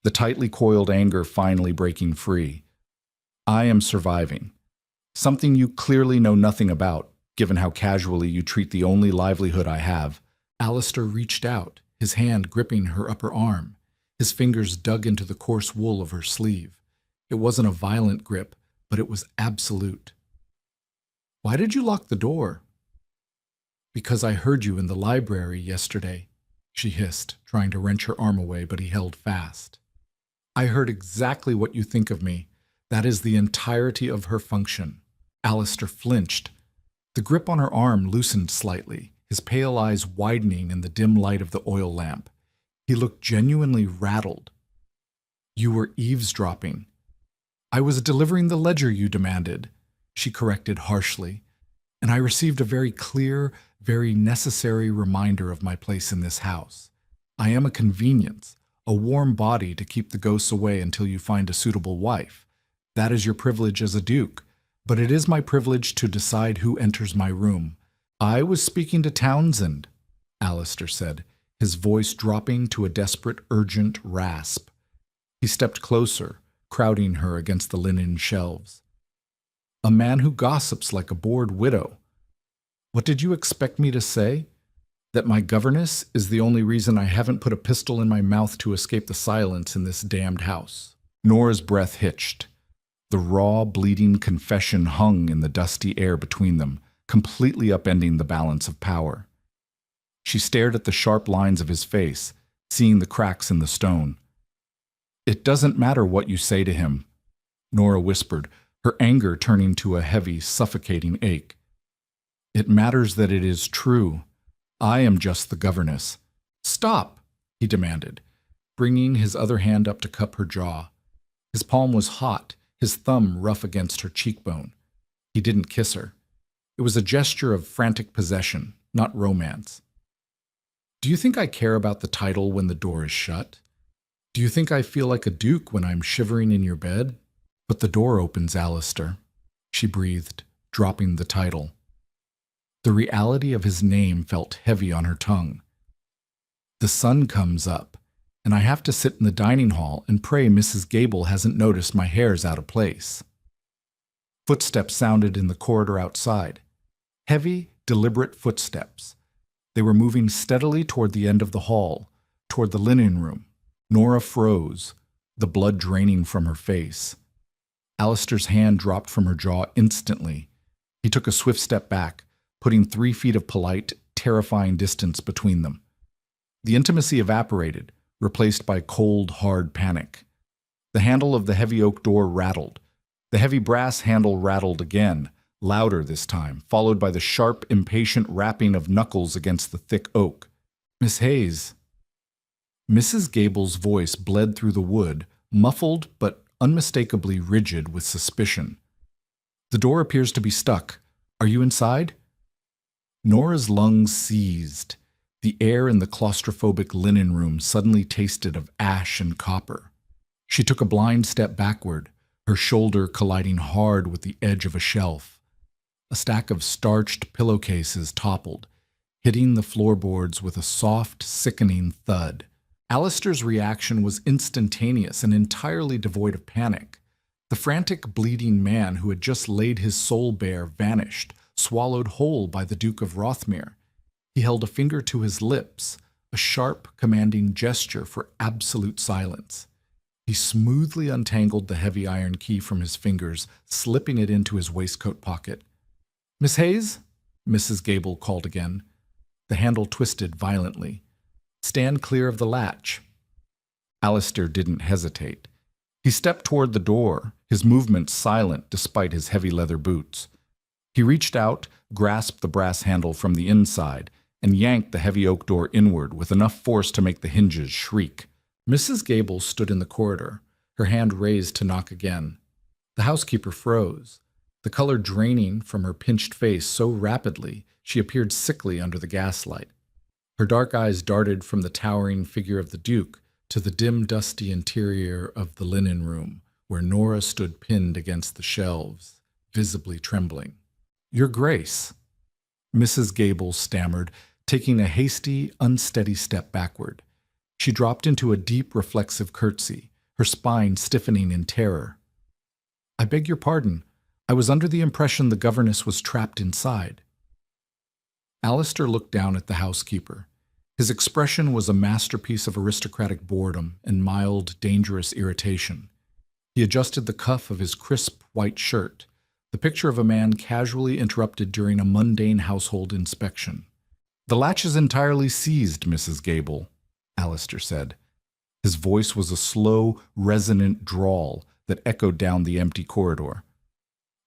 the tightly coiled anger finally breaking free. "I am surviving. Something you clearly know nothing about, given how casually you treat the only livelihood I have." Alistair reached out, his hand gripping her upper arm. His fingers dug into the coarse wool of her sleeve. It wasn't a violent grip, but it was absolute. "Why did you lock the door?" "Because I heard you in the library yesterday," she hissed, trying to wrench her arm away, but he held fast. "I heard exactly what you think of me. That is the entirety of her function." Alistair flinched. The grip on her arm loosened slightly, his pale eyes widening in the dim light of the oil lamp. He looked genuinely rattled. "You were eavesdropping." "I was delivering the ledger you demanded," she corrected harshly, "and I received a very clear, very necessary reminder of my place in this house. I am a convenience, a warm body to keep the ghosts away until you find a suitable wife. That is your privilege as a duke, but it is my privilege to decide who enters my room. I was speaking to Townsend," Alistair said, his voice dropping to a desperate, urgent rasp. He stepped closer, crowding her against the linen shelves. "A man who gossips like a bored widow. What did you expect me to say? That my governess is the only reason I haven't put a pistol in my mouth to escape the silence in this damned house?" Nora's breath hitched. The raw, bleeding confession hung in the dusty air between them, completely upending the balance of power. She stared at the sharp lines of his face, seeing the cracks in the stone. "It doesn't matter what you say to him," Nora whispered, her anger turning to a heavy, suffocating ache. "It matters that it is true. I am just the governess." "Stop," he demanded, bringing his other hand up to cup her jaw. His palm was hot, his thumb rough against her cheekbone. He didn't kiss her. It was a gesture of frantic possession, not romance. Do you think I care about the title when the door is shut? Do you think I feel like a duke when I'm shivering in your bed? But the door opens, Alistair, she breathed, dropping the title. The reality of his name felt heavy on her tongue. The sun comes up, and I have to sit in the dining hall and pray Mrs. Gable hasn't noticed my hair's out of place. Footsteps sounded in the corridor outside. Heavy, deliberate footsteps. They were moving steadily toward the end of the hall, toward the linen room. Nora froze, the blood draining from her face. Alistair's hand dropped from her jaw instantly. He took a swift step back, putting 3 feet of polite, terrifying distance between them. The intimacy evaporated, replaced by cold, hard panic. The handle of the heavy oak door rattled. The heavy brass handle rattled again, louder this time, followed by the sharp, impatient rapping of knuckles against the thick oak. "Miss Hayes." Mrs. Gable's voice bled through the wood, muffled but unmistakably rigid with suspicion. "The door appears to be stuck. Are you inside?" Nora's lungs seized. The air in the claustrophobic linen room suddenly tasted of ash and copper. She took a blind step backward, her shoulder colliding hard with the edge of a shelf. A stack of starched pillowcases toppled, hitting the floorboards with a soft, sickening thud. Alistair's reaction was instantaneous and entirely devoid of panic. The frantic, bleeding man who had just laid his soul bare vanished, swallowed whole by the Duke of Rothmere. He held a finger to his lips, a sharp, commanding gesture for absolute silence. He smoothly untangled the heavy iron key from his fingers, slipping it into his waistcoat pocket. "Miss Hayes?" Mrs. Gable called again. The handle twisted violently. "Stand clear of the latch." Alistair didn't hesitate. He stepped toward the door, his movements silent despite his heavy leather boots. He reached out, grasped the brass handle from the inside, and yanked the heavy oak door inward with enough force to make the hinges shriek. Mrs. Gable stood in the corridor, her hand raised to knock again. The housekeeper froze, the color draining from her pinched face so rapidly she appeared sickly under the gaslight. Her dark eyes darted from the towering figure of the Duke to the dim, dusty interior of the linen room, where Nora stood pinned against the shelves, visibly trembling. "Your Grace," Mrs. Gable stammered, taking a hasty, unsteady step backward. She dropped into a deep, reflexive curtsy, her spine stiffening in terror. "I beg your pardon. I was under the impression the governess was trapped inside." Alistair looked down at the housekeeper. His expression was a masterpiece of aristocratic boredom and mild, dangerous irritation. He adjusted the cuff of his crisp white shirt, the picture of a man casually interrupted during a mundane household inspection. "The latch is entirely seized, Mrs. Gable," Alistair said. His voice was a slow, resonant drawl that echoed down the empty corridor.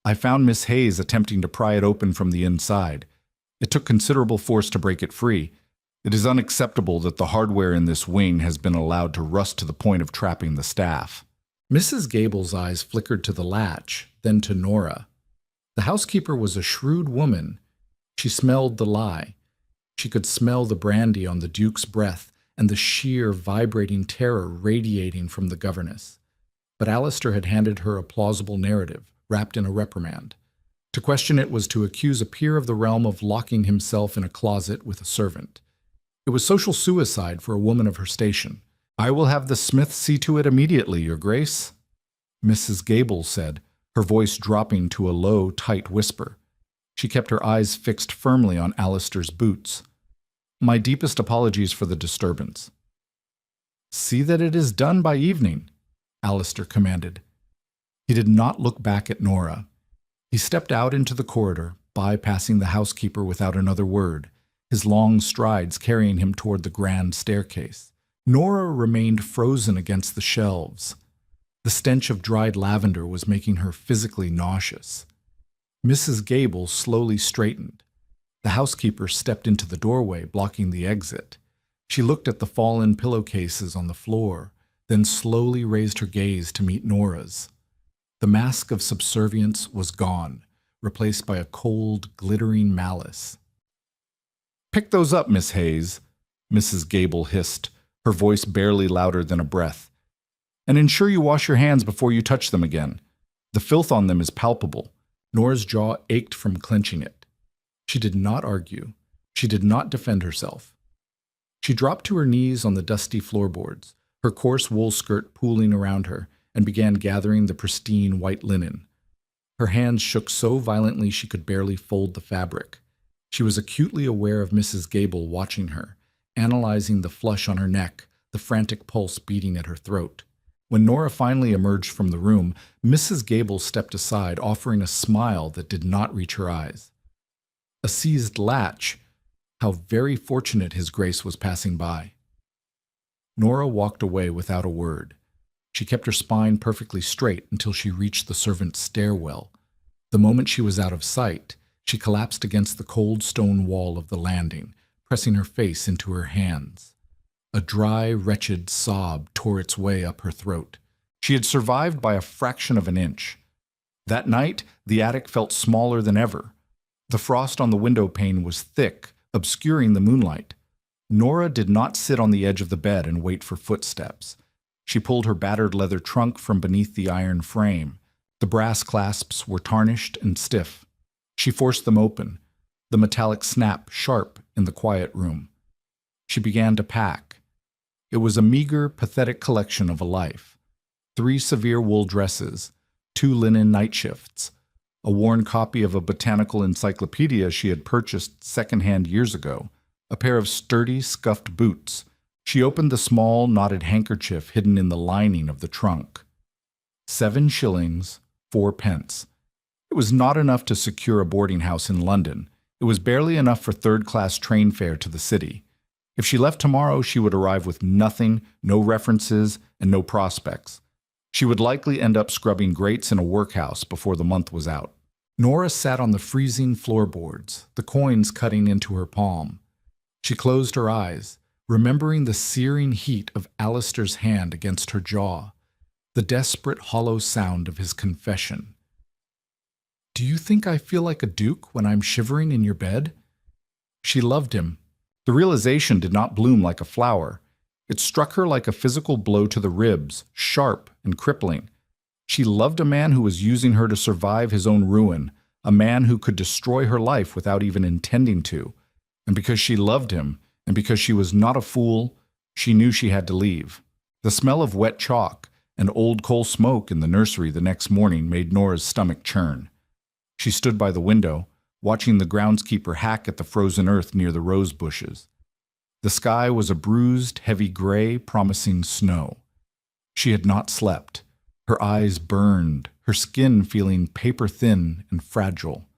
"I found Miss Hayes attempting to pry it open from the inside. It took considerable force to break it free. It is unacceptable that the hardware in this wing has been allowed to rust to the point of trapping the staff." Mrs. Gable's eyes flickered to the latch, then to Nora. The housekeeper was a shrewd woman. She smelled the lie. She could smell the brandy on the Duke's breath and the sheer, vibrating terror radiating from the governess. But Alistair had handed her a plausible narrative, wrapped in a reprimand. To question it was to accuse a peer of the realm of locking himself in a closet with a servant. It was social suicide for a woman of her station. "I will have the smith see to it immediately, Your Grace," Mrs. Gable said, her voice dropping to a low, tight whisper. She kept her eyes fixed firmly on Alistair's boots. "My deepest apologies for the disturbance." "See that it is done by evening," Alistair commanded. He did not look back at Nora. He stepped out into the corridor, bypassing the housekeeper without another word, his long strides carrying him toward the grand staircase. Nora remained frozen against the shelves. The stench of dried lavender was making her physically nauseous. Mrs. Gable slowly straightened. The housekeeper stepped into the doorway, blocking the exit. She looked at the fallen pillowcases on the floor, then slowly raised her gaze to meet Nora's. The mask of subservience was gone, replaced by a cold, glittering malice. "Pick those up, Miss Hayes," Mrs. Gable hissed, her voice barely louder than a breath. "And ensure you wash your hands before you touch them again. The filth on them is palpable." Nora's jaw ached from clenching it. She did not argue. She did not defend herself. She dropped to her knees on the dusty floorboards, her coarse wool skirt pooling around her, and began gathering the pristine white linen. Her hands shook so violently she could barely fold the fabric. She was acutely aware of Mrs. Gable watching her, analyzing the flush on her neck, the frantic pulse beating at her throat. When Nora finally emerged from the room, Mrs. Gable stepped aside, offering a smile that did not reach her eyes. A seized latch. How very fortunate His Grace was passing by. Nora walked away without a word. She kept her spine perfectly straight until she reached the servants' stairwell. The moment she was out of sight, she collapsed against the cold stone wall of the landing, pressing her face into her hands. A dry, wretched sob tore its way up her throat. She had survived by a fraction of an inch. That night, the attic felt smaller than ever. The frost on the window pane was thick, obscuring the moonlight. Nora did not sit on the edge of the bed and wait for footsteps. She pulled her battered leather trunk from beneath the iron frame. The brass clasps were tarnished and stiff. She forced them open. The metallic snap sharp in the quiet room. She began to pack. It was a meager, pathetic collection of a life. 3 severe wool dresses, 2 linen night shifts, a worn copy of a botanical encyclopedia she had purchased second-hand years ago, a pair of sturdy, scuffed boots. She opened the small, knotted handkerchief hidden in the lining of the trunk. 7 shillings, 4 pence. It was not enough to secure a boarding house in London. It was barely enough for third-class train fare to the city. If she left tomorrow, she would arrive with nothing, no references, and no prospects. She would likely end up scrubbing grates in a workhouse before the month was out. Nora sat on the freezing floorboards, the coins cutting into her palm. She closed her eyes, remembering the searing heat of Alistair's hand against her jaw, the desperate hollow sound of his confession. "Do you think I feel like a duke when I'm shivering in your bed?" She loved him. The realization did not bloom like a flower. It struck her like a physical blow to the ribs, sharp and crippling. She loved a man who was using her to survive his own ruin, a man who could destroy her life without even intending to. And because she loved him, and because she was not a fool, she knew she had to leave. The smell of wet chalk and old coal smoke in the nursery the next morning made Nora's stomach churn. She stood by the window, watching the groundskeeper hack at the frozen earth near the rose bushes. The sky was a bruised, heavy gray, promising snow. She had not slept. Her eyes burned, her skin feeling paper-thin and fragile.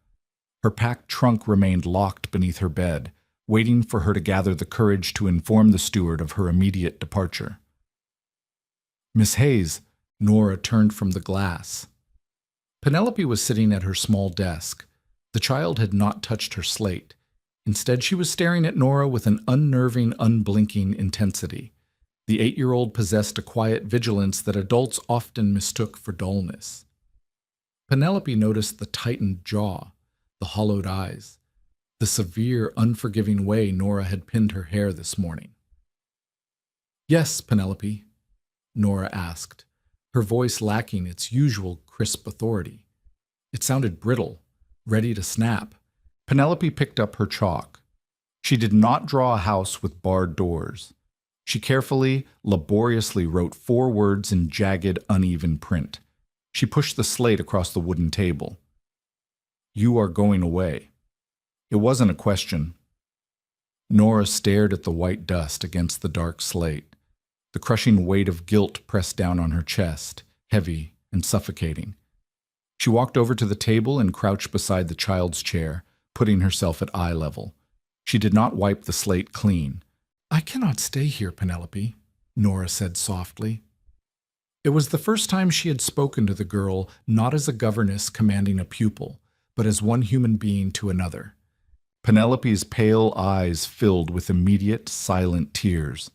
Her packed trunk remained locked beneath her bed, waiting for her to gather the courage to inform the steward of her immediate departure. "Miss Hayes," Nora turned from the glass. Penelope was sitting at her small desk. The child had not touched her slate. Instead, she was staring at Nora with an unnerving, unblinking intensity. The 8-year-old possessed a quiet vigilance that adults often mistook for dullness. Penelope noticed the tightened jaw, the hollowed eyes, the severe, unforgiving way Nora had pinned her hair this morning. "Yes, Penelope?" Nora asked, her voice lacking its usual crisp authority. It sounded brittle, ready to snap. Penelope picked up her chalk. She did not draw a house with barred doors. She carefully, laboriously wrote 4 words in jagged, uneven print. She pushed the slate across the wooden table. "You are going away." It wasn't a question. Nora stared at the white dust against the dark slate. The crushing weight of guilt pressed down on her chest, heavy and suffocating. She walked over to the table and crouched beside the child's chair, putting herself at eye level. She did not wipe the slate clean. "I cannot stay here, Penelope," Nora said softly. It was the first time she had spoken to the girl not as a governess commanding a pupil, but as one human being to another. Penelope's pale eyes filled with immediate, silent tears.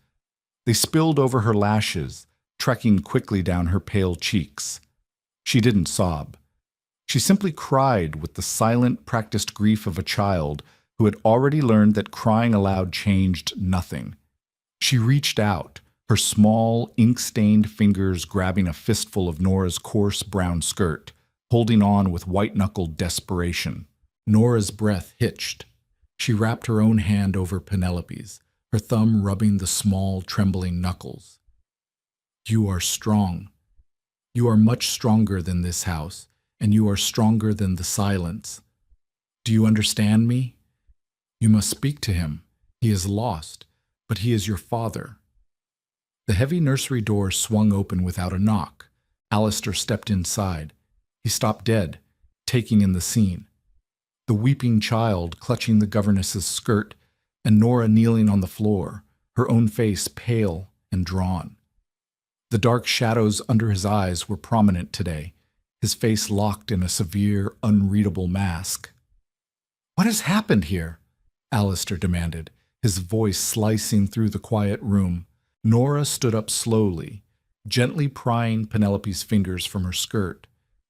They spilled over her lashes, trekking quickly down her pale cheeks. She didn't sob. She simply cried with the silent, practiced grief of a child who had already learned that crying aloud changed nothing. She reached out, her small, ink-stained fingers grabbing a fistful of Nora's coarse brown skirt, holding on with white-knuckled desperation. Nora's breath hitched. She wrapped her own hand over Penelope's, her thumb rubbing the small, trembling knuckles. "You are strong. You are much stronger than this house, and you are stronger than the silence. Do you understand me? You must speak to him. He is lost, but he is your father." The heavy nursery door swung open without a knock. Alistair stepped inside. He stopped dead, taking in the scene. The weeping child clutching the governess's skirt, and Nora kneeling on the floor, her own face pale and drawn. The dark shadows under his eyes were prominent today, his face locked in a severe, unreadable mask. "What has happened here?" Alistair demanded, his voice slicing through the quiet room. Nora stood up slowly, gently prying Penelope's fingers from her skirt.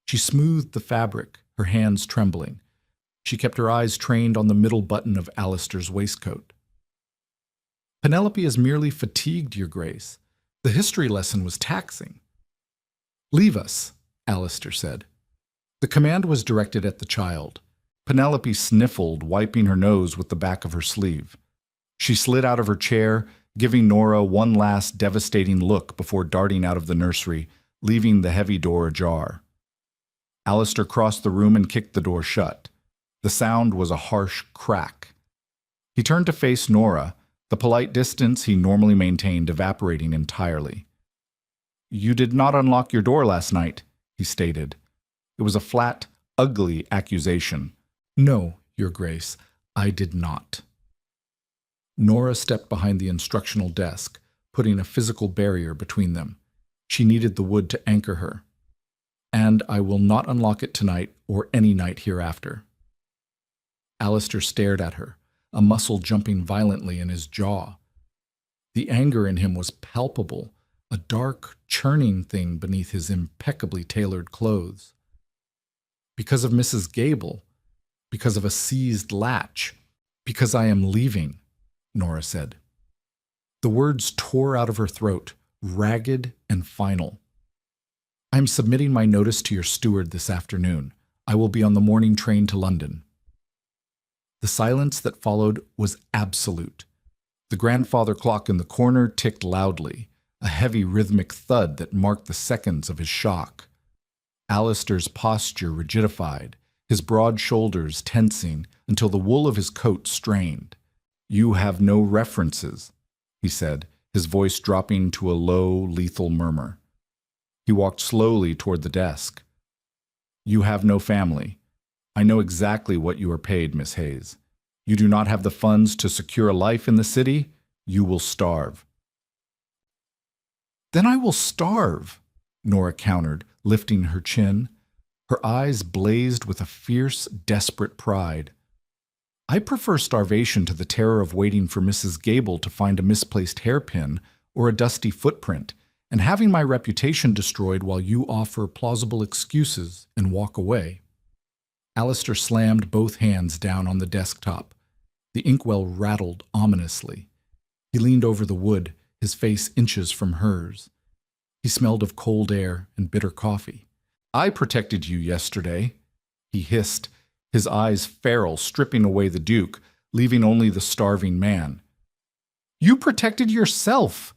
She smoothed the fabric, her hands trembling. She kept her eyes trained on the middle button of Alistair's waistcoat. "Penelope is merely fatigued, Your Grace. The history lesson was taxing." "Leave us," Alistair said. The command was directed at the child. Penelope sniffled, wiping her nose with the back of her sleeve. She slid out of her chair, giving Nora one last devastating look before darting out of the nursery, leaving the heavy door ajar. Alistair crossed the room and kicked the door shut. The sound was a harsh crack. He turned to face Nora, the polite distance he normally maintained evaporating entirely. "You did not unlock your door last night," he stated. It was a flat, ugly accusation. "No, Your Grace, I did not." Nora stepped behind the instructional desk, putting a physical barrier between them. She needed the wood to anchor her. "And I will not unlock it tonight or any night hereafter." Alistair stared at her, a muscle jumping violently in his jaw. The anger in him was palpable, a dark, churning thing beneath his impeccably tailored clothes. "Because of Mrs. Gable, because of a seized latch, because I am leaving," Nora said. The words tore out of her throat, ragged and final. "I am submitting my notice to your steward this afternoon. I will be on the morning train to London." The silence that followed was absolute. The grandfather clock in the corner ticked loudly, a heavy rhythmic thud that marked the seconds of his shock. Alistair's posture rigidified, his broad shoulders tensing until the wool of his coat strained. "You have no references," he said, his voice dropping to a low, lethal murmur. He walked slowly toward the desk. "You have no family. I know exactly what you are paid, Miss Hayes. You do not have the funds to secure a life in the city. You will starve." "Then I will starve," Nora countered, lifting her chin. Her eyes blazed with a fierce, desperate pride. "I prefer starvation to the terror of waiting for Mrs. Gable to find a misplaced hairpin or a dusty footprint, and having my reputation destroyed while you offer plausible excuses and walk away." Alistair slammed both hands down on the desktop. The inkwell rattled ominously. He leaned over the wood, his face inches from hers. He smelled of cold air and bitter coffee. "I protected you yesterday," he hissed, his eyes feral, stripping away the Duke, leaving only the starving man. "You protected yourself,"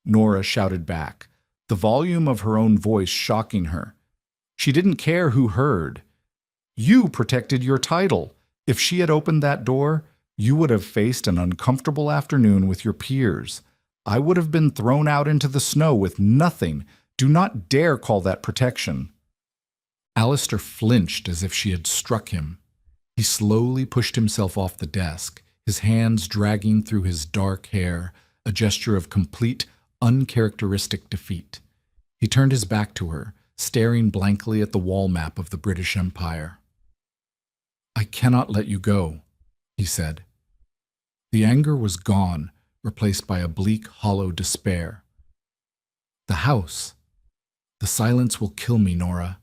Nora shouted back, the volume of her own voice shocking her. She didn't care who heard. "You protected your title. If she had opened that door, you would have faced an uncomfortable afternoon with your peers. I would have been thrown out into the snow with nothing. Do not dare call that protection." Alistair flinched as if she had struck him. He slowly pushed himself off the desk, his hands dragging through his dark hair, a gesture of complete, uncharacteristic defeat. He turned his back to her, staring blankly at the wall map of the British Empire. "I cannot let you go," he said. The anger was gone, replaced by a bleak, hollow despair. "The house. The silence will kill me, Nora.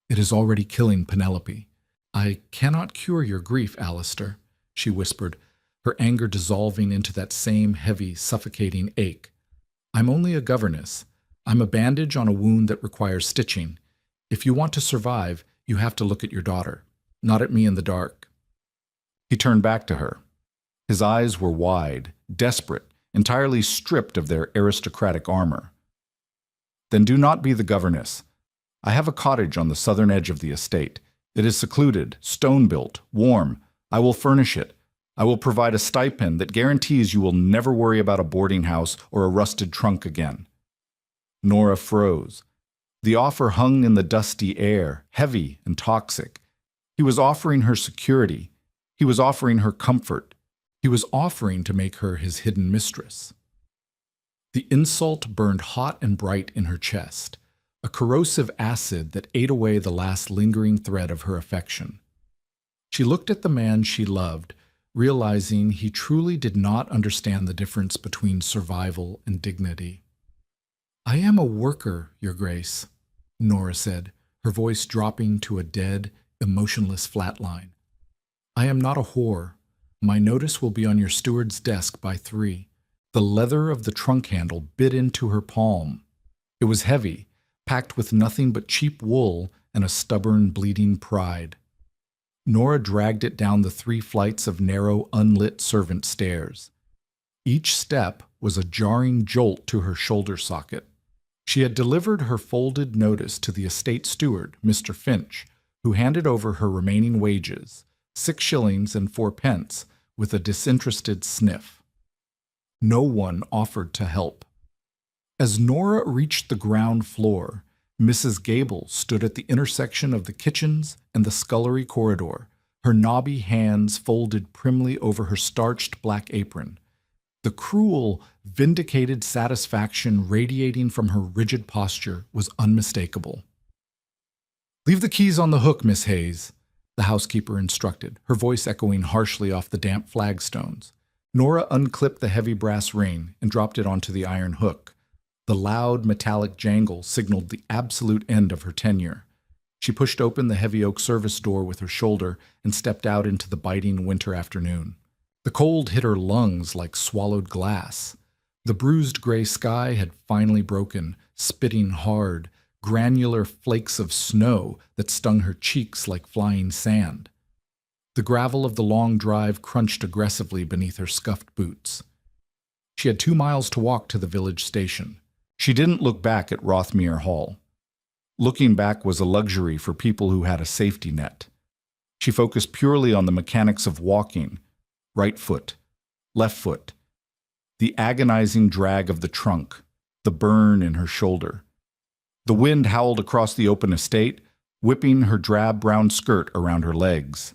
It is already killing Penelope. I cannot cure your grief, Alistair, she whispered, her anger dissolving into that same heavy, suffocating ache. I'm only a governess. I'm a bandage on a wound that requires stitching. If you want to survive, you have to look at your daughter, not at me in the dark. He turned back to her. His eyes were wide, desperate, entirely stripped of their aristocratic armor. Then do not be the governess. I have a cottage on the southern edge of the estate. It is secluded, stone-built, warm. I will furnish it. I will provide a stipend that guarantees you will never worry about a boarding house or a rusted trunk again. Nora froze. The offer hung in the dusty air, heavy and toxic. He was offering her security. He was offering her comfort. He was offering to make her his hidden mistress. The insult burned hot and bright in her chest, a corrosive acid that ate away the last lingering thread of her affection. She looked at the man she loved, realizing he truly did not understand the difference between survival and dignity. I am a worker, Your Grace, Nora said, her voice dropping to a dead, emotionless flatline. I am not a whore. My notice will be on your steward's desk by 3. The leather of the trunk handle bit into her palm. It was heavy, packed with nothing but cheap wool and a stubborn, bleeding pride. Nora dragged it down the 3 flights of narrow, unlit servant stairs. Each step was a jarring jolt to her shoulder socket. She had delivered her folded notice to the estate steward, Mr. Finch, who handed over her remaining wages, 6 shillings and 4 pence, with a disinterested sniff. No one offered to help. As Nora reached the ground floor, Mrs. Gable stood at the intersection of the kitchens and the scullery corridor, her knobby hands folded primly over her starched black apron. The cruel, vindicated satisfaction radiating from her rigid posture was unmistakable. "Leave the keys on the hook, Miss Hayes," the housekeeper instructed, her voice echoing harshly off the damp flagstones. Nora unclipped the heavy brass ring and dropped it onto the iron hook. The loud, metallic jangle signaled the absolute end of her tenure. She pushed open the heavy oak service door with her shoulder and stepped out into the biting winter afternoon. The cold hit her lungs like swallowed glass. The bruised gray sky had finally broken, spitting hard, granular flakes of snow that stung her cheeks like flying sand. The gravel of the long drive crunched aggressively beneath her scuffed boots. She had 2 miles to walk to the village station. She didn't look back at Rothmere Hall. Looking back was a luxury for people who had a safety net. She focused purely on the mechanics of walking, right foot, left foot, the agonizing drag of the trunk, the burn in her shoulder. The wind howled across the open estate, whipping her drab brown skirt around her legs.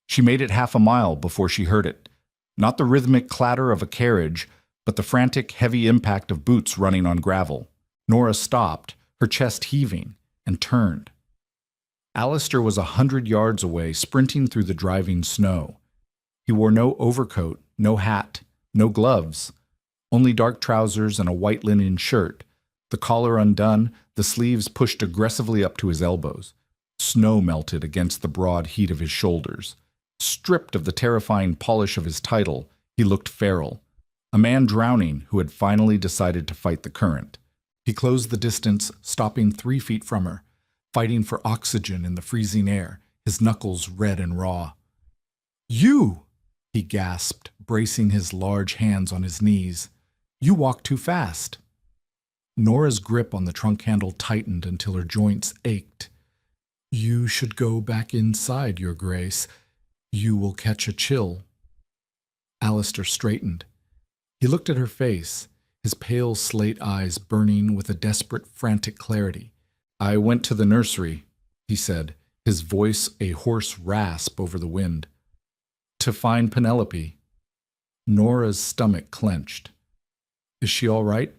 She made it half a mile before she heard it. Not the rhythmic clatter of a carriage, but the frantic, heavy impact of boots running on gravel. Nora stopped, her chest heaving, and turned. Alistair was 100 yards away, sprinting through the driving snow. He wore no overcoat, no hat, no gloves, only dark trousers and a white linen shirt, the collar undone, the sleeves pushed aggressively up to his elbows. Snow melted against the broad heat of his shoulders. Stripped of the terrifying polish of his title, he looked feral, a man drowning who had finally decided to fight the current. He closed the distance, stopping 3 feet from her, fighting for oxygen in the freezing air, his knuckles red and raw. "You!" he gasped, bracing his large hands on his knees. "You walk too fast." Nora's grip on the trunk handle tightened until her joints ached. "You should go back inside, Your Grace. You will catch a chill." Alistair straightened. He looked at her face, his pale slate eyes burning with a desperate, frantic clarity. "I went to the nursery," he said, his voice a hoarse rasp over the wind, "to find Penelope." Nora's stomach clenched. "Is she all right?"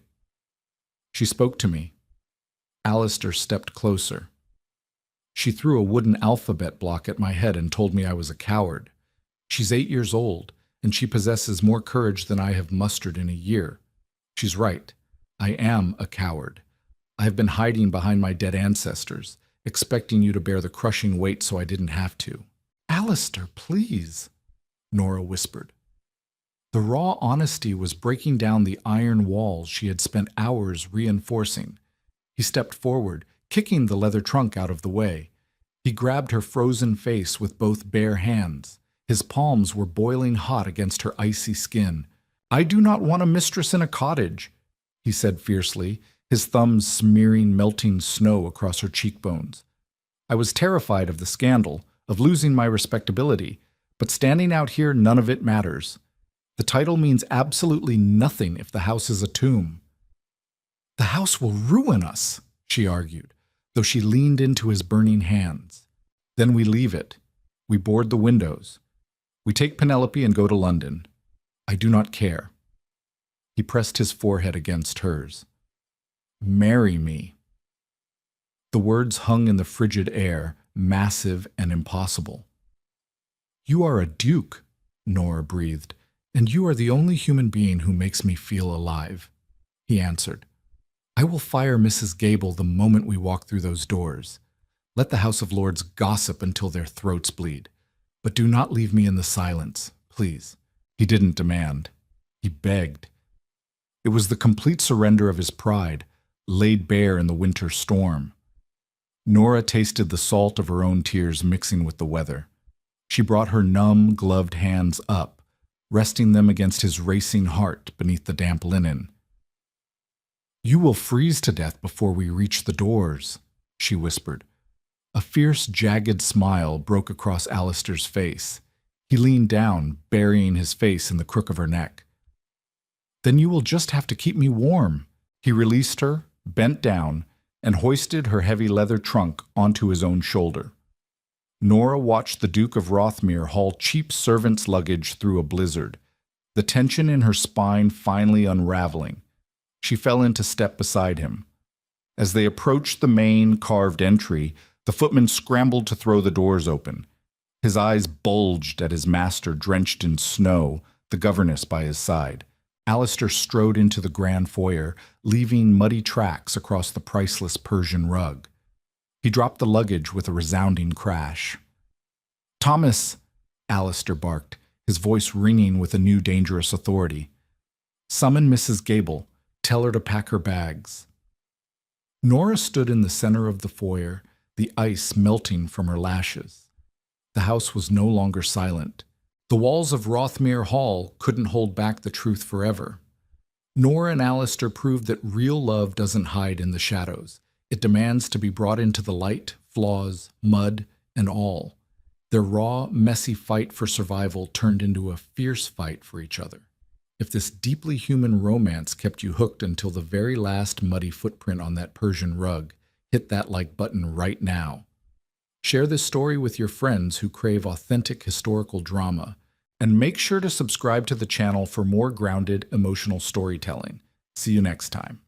"She spoke to me." Alistair stepped closer. "She threw a wooden alphabet block at my head and told me I was a coward. She's 8 years old, and she possesses more courage than I have mustered in a year. She's right. I am a coward. I have been hiding behind my dead ancestors, expecting you to bear the crushing weight so I didn't have to. Alistair, please, Nora whispered. The raw honesty was breaking down the iron walls she had spent hours reinforcing. He stepped forward, kicking the leather trunk out of the way. He grabbed her frozen face with both bare hands. His palms were boiling hot against her icy skin. I do not want a mistress in a cottage, he said fiercely, his thumbs smearing melting snow across her cheekbones. I was terrified of the scandal, of losing my respectability, but standing out here, none of it matters. The title means absolutely nothing if the house is a tomb. The house will ruin us, she argued, though she leaned into his burning hands. Then we leave it. We board the windows. We take Penelope and go to London. I do not care. He pressed his forehead against hers. Marry me. The words hung in the frigid air, massive and impossible. You are a duke, Nora breathed, and you are the only human being who makes me feel alive, he answered. I will fire Mrs. Gable the moment we walk through those doors. Let the House of Lords gossip until their throats bleed, but do not leave me in the silence, please. He didn't demand. He begged. It was the complete surrender of his pride, laid bare in the winter storm. Nora tasted the salt of her own tears mixing with the weather. She brought her numb, gloved hands up, resting them against his racing heart beneath the damp linen. You will freeze to death before we reach the doors, she whispered. A fierce, jagged smile broke across Alistair's face. He leaned down, burying his face in the crook of her neck. Then you will just have to keep me warm. He released her, bent down, and hoisted her heavy leather trunk onto his own shoulder. Nora watched the Duke of Rothmere haul cheap servant's luggage through a blizzard, the tension in her spine finally unraveling. She fell into step beside him. As they approached the main carved entry, the footman scrambled to throw the doors open. His eyes bulged at his master drenched in snow, the governess by his side. Alistair strode into the grand foyer, leaving muddy tracks across the priceless Persian rug. He dropped the luggage with a resounding crash. Thomas, Alistair barked, his voice ringing with a new dangerous authority. Summon Mrs. Gable. Tell her to pack her bags. Nora stood in the center of the foyer, the ice melting from her lashes. The house was no longer silent. The walls of Rothmere Hall couldn't hold back the truth forever. Nora and Alistair proved that real love doesn't hide in the shadows. It demands to be brought into the light, flaws, mud, and all. Their raw, messy fight for survival turned into a fierce fight for each other. If this deeply human romance kept you hooked until the very last muddy footprint on that Persian rug, hit that like button right now. Share this story with your friends who crave authentic historical drama, and make sure to subscribe to the channel for more grounded emotional storytelling. See you next time.